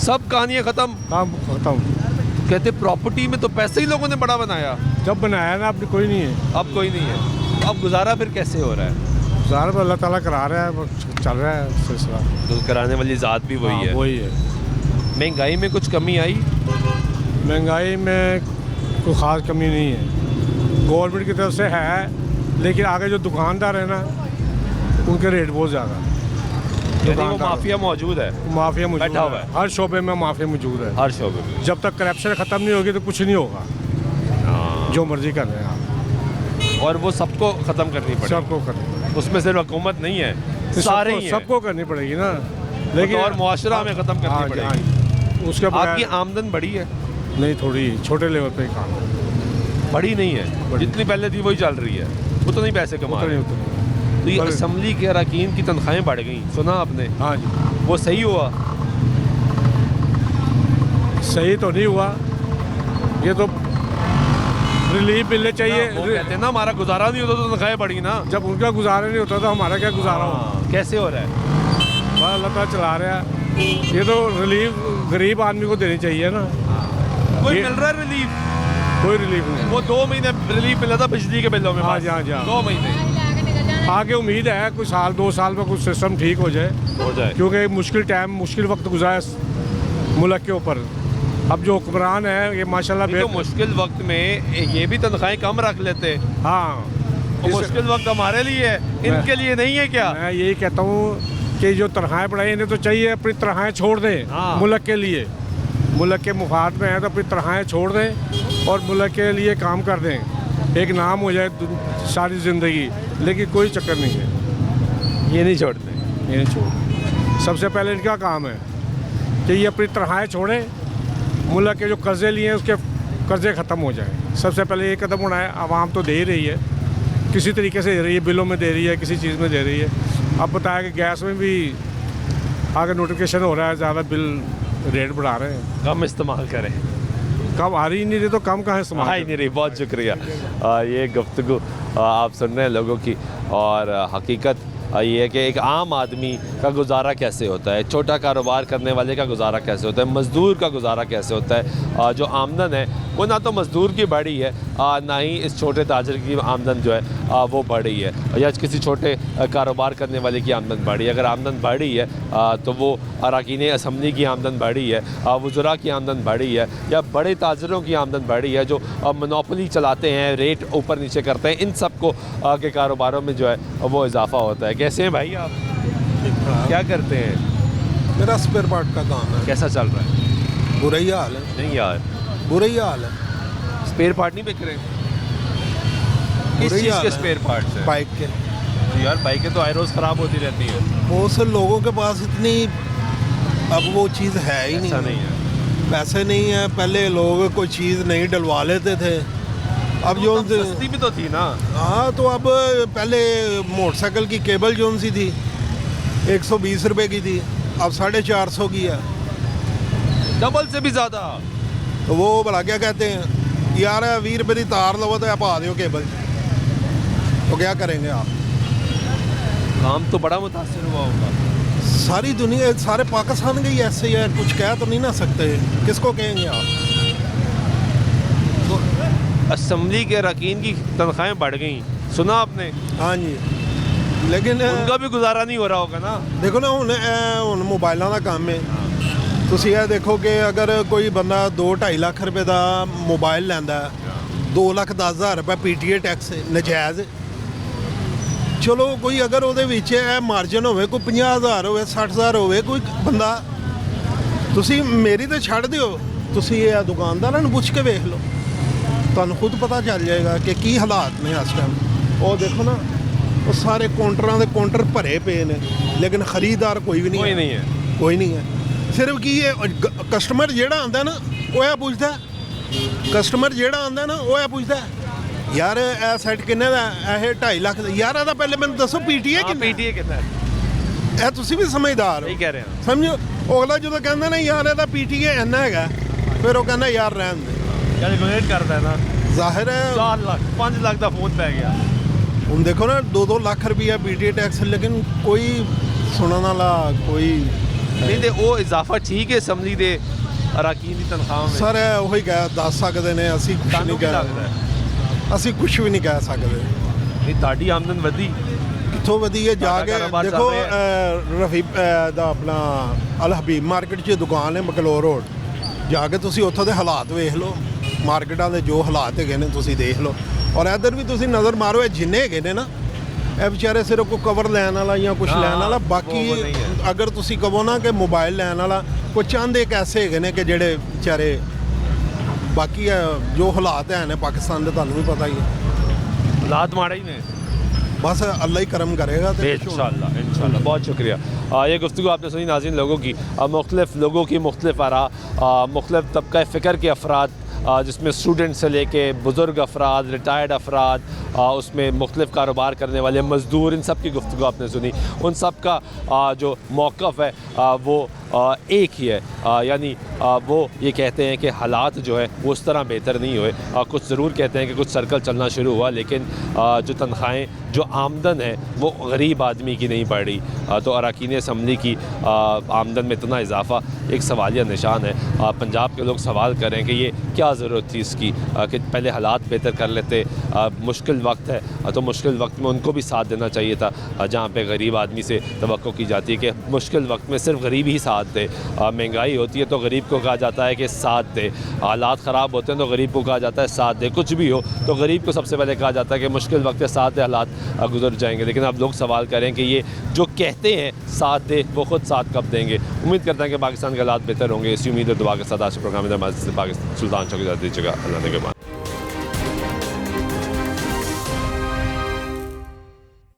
[SPEAKER 1] सब कहानियाँ ख़त्म।
[SPEAKER 9] काम खत्म।
[SPEAKER 1] कहते प्रॉपर्टी में तो पैसे ही लोगों ने बड़ा बनाया।
[SPEAKER 9] जब बनाया ना, अब कोई नहीं है।
[SPEAKER 1] अब कोई नहीं है। अब गुजारा फिर कैसे हो रहा है?
[SPEAKER 9] गुजारा अल्लाह ताला करा रहा है, चल रहा है सिलसिला।
[SPEAKER 1] तो कराने वाली ज़ात भी वही है।
[SPEAKER 9] वही है।
[SPEAKER 1] महंगाई में कुछ कमी आई?
[SPEAKER 9] महंगाई में कोई ख़ास कमी नहीं है, गवर्नमेंट की तरफ से है, लेकिन आगे जो दुकानदार है ना उनके रेट बहुत ज़्यादा।
[SPEAKER 1] वो माफिया मौजूद है।
[SPEAKER 9] माफिया मौजूद
[SPEAKER 1] बैठा हुआ है।
[SPEAKER 9] हर शोबे में माफिया मौजूद है।
[SPEAKER 1] हर शोबे में।
[SPEAKER 9] जब तक करप्शन ख़त्म नहीं होगी तो कुछ नहीं होगा। जो मर्जी कर रहे हैं आप,
[SPEAKER 1] और वो सबको ख़त्म करनी पड़ेगी।
[SPEAKER 9] सबको करनी पड़ेगी।
[SPEAKER 1] उसमें सिर्फ हुकूमत नहीं है, सारे ही हैं।
[SPEAKER 9] सबको करनी पड़ेगी ना।
[SPEAKER 1] लेकिन और मुआशरा में ख़त्म करनी पड़ेगी।
[SPEAKER 9] उसके बाद
[SPEAKER 1] आपकी आमदन बढ़ी है?
[SPEAKER 9] नहीं, थोड़ी छोटे लेवल पे ही काम है।
[SPEAKER 1] बढ़ी नहीं है, जितनी पहले थी वही चल रही है, वो तो नहीं पैसे कमा रहे। तो ये असम्बली के अरकान की तनख्वाहें बढ़ गई, सुना आपने?
[SPEAKER 9] हाँ जी।
[SPEAKER 1] वो सही हुआ?
[SPEAKER 9] सही तो नहीं हुआ, ये तो रिलीफ मिलने चाहिए।
[SPEAKER 1] वो कहते हैं ना हमारा गुजारा नहीं होता तो तनख्वाहें बढ़ी ना।
[SPEAKER 9] जब उनका गुजारा नहीं होता तो हमारा क्या गुजारा हो?
[SPEAKER 1] कैसे हो रहा है?
[SPEAKER 9] बस अल्लाह ताला चला रहा है। ये तो रिलीफ गरीब आदमी को देनी चाहिए ना।
[SPEAKER 1] कोई मिल रहा है रिलीफ?
[SPEAKER 9] कोई रिलीफ नहीं।
[SPEAKER 1] वो 2 महीने रिलीफ मिला था बिजली के बिलों में।
[SPEAKER 9] हाँ जी, हाँ जी,
[SPEAKER 1] 2 महीने।
[SPEAKER 9] आगे उम्मीद है कुछ साल 2 साल में कुछ सिस्टम ठीक हो जाए, क्योंकि मुश्किल टाइम, मुश्किल वक्त गुजारा मुल्क के ऊपर। अब जो हुक्मरान है ये माशाल्लाह
[SPEAKER 1] तो मुश्किल वक्त में ये भी तनख्वाहें कम रख लेते।
[SPEAKER 9] हाँ,
[SPEAKER 1] मुश्किल वक्त हमारे लिए है, इनके लिए नहीं है क्या?
[SPEAKER 9] मैं यही कहता हूँ कि जो तनख्वाहें बढ़ाई इन्हें तो चाहिए अपनी तनख्वाहें छोड़ दें। मुल्क के लिए, मुल्क के मुफाद में है तो अपनी तनख्वाहें छोड़ दें और मुल्क के लिए काम कर दें, एक नाम हो जाए सारी ज़िंदगी। लेकिन कोई चक्कर नहीं है,
[SPEAKER 1] ये नहीं छोड़ते,
[SPEAKER 9] ये नहीं छोड़ते। सबसे पहले इनका काम है कि ये अपनी तनख्वाहें छोड़ें, मुल्क के जो कर्ज़े लिए हैं उसके कर्ज़े ख़त्म हो जाएं। सबसे पहले ये कदम उठाएं। आवाम तो दे ही रही है, किसी तरीके से दे रही है, बिलों में दे रही है, किसी चीज़ में दे रही है। अब बताया कि गैस में भी आगे नोटिफिकेशन हो रहा है, ज़्यादा बिल रेट बढ़ा रहे हैं।
[SPEAKER 1] कम इस्तेमाल करें।
[SPEAKER 9] कम आ रही नहीं रही तो कम कहाँ इस्तेमाल?
[SPEAKER 1] आ ही नहीं रही। बहुत शुक्रिया। ये गुफ्तगू आप सुन रहे हैं लोगों की, और हकीकत ये है कि एक आम आदमी का गुजारा कैसे होता है, छोटा कारोबार करने वाले का गुजारा कैसे होता है, मज़दूर का गुजारा कैसे होता है। जो आमदन है वो ना तो मज़दूर की बढ़ी है, ना ही इस छोटे ताजर की आमदन जो है वो बढ़ी है, या किसी छोटे कारोबार करने वाले की आमदन बढ़ी है। अगर आमदन बढ़ी है तो वो अरकान असम्बली की आमदन बढ़ी है, वज़रा की आमदन बढ़ी है, या बड़े ताजरों की आमदन बढ़ी है जो मोनोपोली चलाते हैं, रेट ऊपर नीचे करते हैं। इन सब को के कारोबारों में जो है वो इजाफा होता है। कैसे हैं भाई आप, क्या करते हैं?
[SPEAKER 12] मेरा स्पेयर पार्ट का काम है।
[SPEAKER 1] कैसा चल रहा है?
[SPEAKER 12] बुरा ही हाल है,
[SPEAKER 1] नहीं यार,
[SPEAKER 12] बुरा ही हाल है,
[SPEAKER 1] स्पेयर पार्ट नहीं बिक रहे? किस
[SPEAKER 12] बुरा ही
[SPEAKER 1] चीज़
[SPEAKER 12] हाल
[SPEAKER 1] के
[SPEAKER 12] है।
[SPEAKER 1] स्पेयर पार्ट्स हैं?
[SPEAKER 12] बाइक के।
[SPEAKER 1] तो यार बाइकें तो आए रोज़ ख़राब होती रहती हैं।
[SPEAKER 12] बहुत से लोगों के पास इतनी अब वो चीज़ है ही
[SPEAKER 1] ऐसा नहीं है।
[SPEAKER 12] पैसे नहीं है। पहले लोग कोई चीज़ नहीं डलवा लेते थे, अब जो
[SPEAKER 1] सस्ती भी तो थी ना।
[SPEAKER 12] हाँ, तो अब पहले मोटरसाइकिल की केबल जो सी थी 120 रुपए की थी, अब 450 की है,
[SPEAKER 1] डबल से भी ज़्यादा।
[SPEAKER 12] तो वो भला क्या कहते हैं यार 20 रुपए की तार लो तो आप आ दो केबल, तो क्या करेंगे आप?
[SPEAKER 1] काम तो बड़ा मुतासिर हुआ होगा।
[SPEAKER 12] सारी दुनिया, सारे पाकिस्तान के ही ऐसे ही है, कुछ कह तो नहीं ना सकते, किसको कहेंगे आप?
[SPEAKER 1] असम्बली के अरकान की तनख्वाहें बढ़ गई, सुना आपने?
[SPEAKER 12] हाँ जी, लेकिन
[SPEAKER 1] उनका भी गुजारा नहीं हो रहा होगा ना।
[SPEAKER 12] देखो ना ਹੁਣ ਮੋਬਾਈਲਾਂ ਦਾ ਕੰਮ ਹੈ। ਤੁਸੀਂ ਇਹ ਦੇਖੋ ਕਿ ਅਗਰ ਕੋਈ ਬੰਦਾ 2-2.5 ਲੱਖ ਰੁਪਏ ਦਾ ਮੋਬਾਈਲ ਲੈਂਦਾ, 2,10,000 ਰੁਪਏ ਪੀਟੀਏ ਟੈਕਸ ਨਜਾਇਜ਼। ਚਲੋ ਕੋਈ ਅਗਰ ਉਹਦੇ ਵਿੱਚ ਇਹ ਮਾਰਜਨ ਹੋਵੇ, ਕੋਈ 50,000 ਹੋਵੇ, 60,000 ਹੋਵੇ, ਕੋਈ ਬੰਦਾ, ਤੁਸੀਂ ਮੇਰੀ ਤਾਂ ਛੱਡ ਦਿਓ, ਤੁਸੀਂ ਇਹ ਦੁਕਾਨਦਾਰਾਂ ਨੂੰ ਪੁੱਛ ਕੇ ਵੇਖ ਲਓ, ਤੁਹਾਨੂੰ ਖੁਦ ਪਤਾ ਚੱਲ ਜਾਏਗਾ ਕਿ ਕੀ ਹਾਲਾਤ ਨੇ ਇਸ ਟਾਈਮ। ਉਹ ਦੇਖੋ ਨਾ, ਉਹ ਸਾਰੇ ਕਾਊਂਟਰਾਂ ਦੇ ਕਾਊਂਟਰ ਭਰੇ ਪਏ ਨੇ, ਲੇਕਿਨ ਖਰੀਦਦਾਰ ਕੋਈ ਵੀ ਨਹੀਂ
[SPEAKER 1] ਕੋਈ ਨਹੀਂ ਹੈ।
[SPEAKER 12] ਕੋਈ ਨਹੀਂ ਹੈ। ਸਿਰਫ ਕੀ ਹੈ, ਕਸਟਮਰ ਜਿਹੜਾ ਆਉਂਦਾ ਨਾ ਉਹ ਇਹ ਪੁੱਛਦਾ, ਕਸਟਮਰ ਜਿਹੜਾ ਆਉਂਦਾ ਨਾ ਉਹ ਇਹ ਪੁੱਛਦਾ ਯਾਰ ਇਹ ਸੈੱਟ ਕਿੰਨੇ ਦਾ? ਇਹ 2.5 ਲੱਖ ਦਾ। ਯਾਰ ਇਹਦਾ ਪਹਿਲੇ ਮੈਨੂੰ ਦੱਸੋ ਪੀਟੀਏ ਕਿੰਨਾ?
[SPEAKER 1] ਪੀਟੀਏ ਕਿੰਨਾ ਹੈ?
[SPEAKER 12] ਇਹ ਤੁਸੀਂ ਵੀ ਸਮਝਦਾਰ ਹੋ,
[SPEAKER 1] ਸਹੀ ਕਹਿ ਰਹੇ ਹੋ।
[SPEAKER 12] ਸਮਝੋ। ਉਹ ਅਗਲਾ ਜਦੋਂ ਕਹਿੰਦਾ ਨਾ ਯਾਰ ਇਹਦਾ ਪੀਟੀਏ ਇੰਨਾ ਹੈਗਾ, ਫਿਰ ਉਹ ਕਹਿੰਦਾ ਯਾਰ ਰਹਿਣ ਦੇ।
[SPEAKER 1] ਕੈਲਕੂਲੇਟ ਕਰਦਾ ਹੈ ਨਾ,
[SPEAKER 12] ਜ਼ਾਹਿਰ ਹੈ
[SPEAKER 1] 4 ਲੱਖ 5 ਲੱਖ ਦਾ ਫੋਨ ਪੈ ਗਿਆ।
[SPEAKER 12] ਹੁਣ ਦੇਖੋ ਨਾ 2-2 ਲੱਖ ਰੁਪਈਆ ਪੀਟੀਏ ਟੈਕਸ, ਲੇਕਿਨ ਕੋਈ ਸੁਣਨ ਵਾਲਾ ਕੋਈ
[SPEAKER 1] ਨਹੀਂ ਤੇ ਉਹ ਇਜ਼ਾਫਾ ਠੀਕ ਹੈ ਅਸੈਂਬਲੀ ਦੇ ਅਰਕਾਨ ਦੀ ਤਨਖਾਹ ਵਿੱਚ।
[SPEAKER 12] ਸਰ ਉਹੀ ਦੱਸ ਸਕਦੇ ਨੇ, ਅਸੀਂ ਕੁਝ ਨਹੀਂ ਕਹਿ, ਅਸੀਂ ਕੁਝ ਵੀ ਨਹੀਂ ਕਹਿ ਸਕਦੇ।
[SPEAKER 1] ਨਹੀਂ ਤੁਹਾਡੀ ਆਮਦਨ ਵਧੀ
[SPEAKER 12] ਕਿੱਥੋਂ ਵਧੀ ਹੈ? ਜਾ ਕੇ
[SPEAKER 1] ਕਾਰੋਬਾਰ ਚੱਲ
[SPEAKER 12] ਦੇਖੋ
[SPEAKER 1] ਰਿਹਾ
[SPEAKER 12] ਰਫੀ ਦਾ ਆਪਣਾ ਅਲ ਹਬੀਬ ਮਾਰਕੀਟ 'ਚ ਦੁਕਾਨ ਹੈ ਮਕਲੋਰ ਰੋਡ, ਜਾ ਕੇ ਤੁਸੀਂ ਉੱਥੋਂ ਦੇ ਹਾਲਾਤ ਵੇਖ ਲਓ, ਮਾਰਕੀਟਾਂ ਦੇ ਜੋ ਹਾਲਾਤ ਹੈਗੇ ਨੇ ਤੁਸੀਂ ਦੇਖ ਲਓ। ਔਰ ਇੱਧਰ ਵੀ ਤੁਸੀਂ ਨਜ਼ਰ ਮਾਰੋ, ਇਹ ਜਿੰਨੇ ਹੈਗੇ ਨੇ ਨਾ ਇਹ ਵਿਚਾਰੇ ਸਿਰਫ ਕੋਈ ਕਵਰ ਲੈਣ ਵਾਲਾ ਜਾਂ ਕੁਝ ਲੈਣ ਵਾਲਾ, ਬਾਕੀ ਅਗਰ ਤੁਸੀਂ ਕਹੋ ਨਾ ਕਿ ਮੋਬਾਈਲ ਲੈਣ ਵਾਲਾ, ਕੋਈ ਚੰਦ ਇੱਕ ਐਸੇ ਹੈਗੇ ਨੇ ਕਿ ਜਿਹੜੇ ਵਿਚਾਰੇ, ਬਾਕੀ ਜੋ ਹਾਲਾਤ ਹੈ ਨੇ ਪਾਕਿਸਤਾਨ ਦੇ ਤੁਹਾਨੂੰ ਵੀ ਪਤਾ ਹੀ ਹੈ।
[SPEAKER 1] ਹਾਲਾਤ ਮਾੜੇ ਹੀ ने।
[SPEAKER 12] बस अल्लाह ही करम करेगा तो
[SPEAKER 1] इंशाल्लाह इंशाल्लाह। बहुत शुक्रिया। ये गुफ्तगू आपने सुनी नाज़रीन, लोगों की मुख्तलिफ़ लोगों की मुख्तलिफ़ आरा, मुख्तलिफ़ तबका फ़िक्र के अफराद, जिसमें स्टूडेंट से लेके बुज़ुर्ग अफराद, रिटायर्ड अफराद, उसमें मुख्तलिफ़ कारोबार करने वाले मज़दूर, इन सब की गुफ्तगू आपने सुनी। उन सब का जो मौक़िफ़ है वो एक ही है, यानी वो ये कहते हैं कि हालात जो है वो उस तरह बेहतर नहीं हुए। कुछ ज़रूर कहते हैं कि कुछ सर्कल चलना शुरू हुआ, लेकिन जो तनख्वाहें, जो आमदन है वो गरीब आदमी की नहीं बढ़ रही। तो अरकान असम्बली की आमदन में इतना इजाफ़ा एक सवालिया निशान है। पंजाब के लोग सवाल करें कि ये क्या ज़रूरत थी इसकी, कि पहले हालात बेहतर कर लेते। मुश्किल वक्त है तो मुश्किल वक्त में उनको भी साथ देना चाहिए था, जहाँ पे गरीब आदमी से तवक्को की जाती है कि मुश्किल वक्त में सिर्फ गरीब ही साथ दे। महंगाई होती है तो गरीब को कहा जाता है कि साथ दे, हालात ख़राब होते हैं तो गरीब को कहा जाता है साथ दे, कुछ भी हो तो गरीब को सबसे पहले कहा जाता है कि मुश्किल वक्त के साथ दे, हालात गुजर जाएंगे। लेकिन अब लोग सवाल करें कि ये जो कहते हैं साथ दे, वो खुद साथ कब देंगे? उम्मीद करते हैं कि पाकिस्तान के हालात बेहतर होंगे। इसी उम्मीद और दुआ के साथ आज के प्रोग्राम में पाकिस्तान सुल्तान चौकी दीजिएगा। अल्लाह के बाद।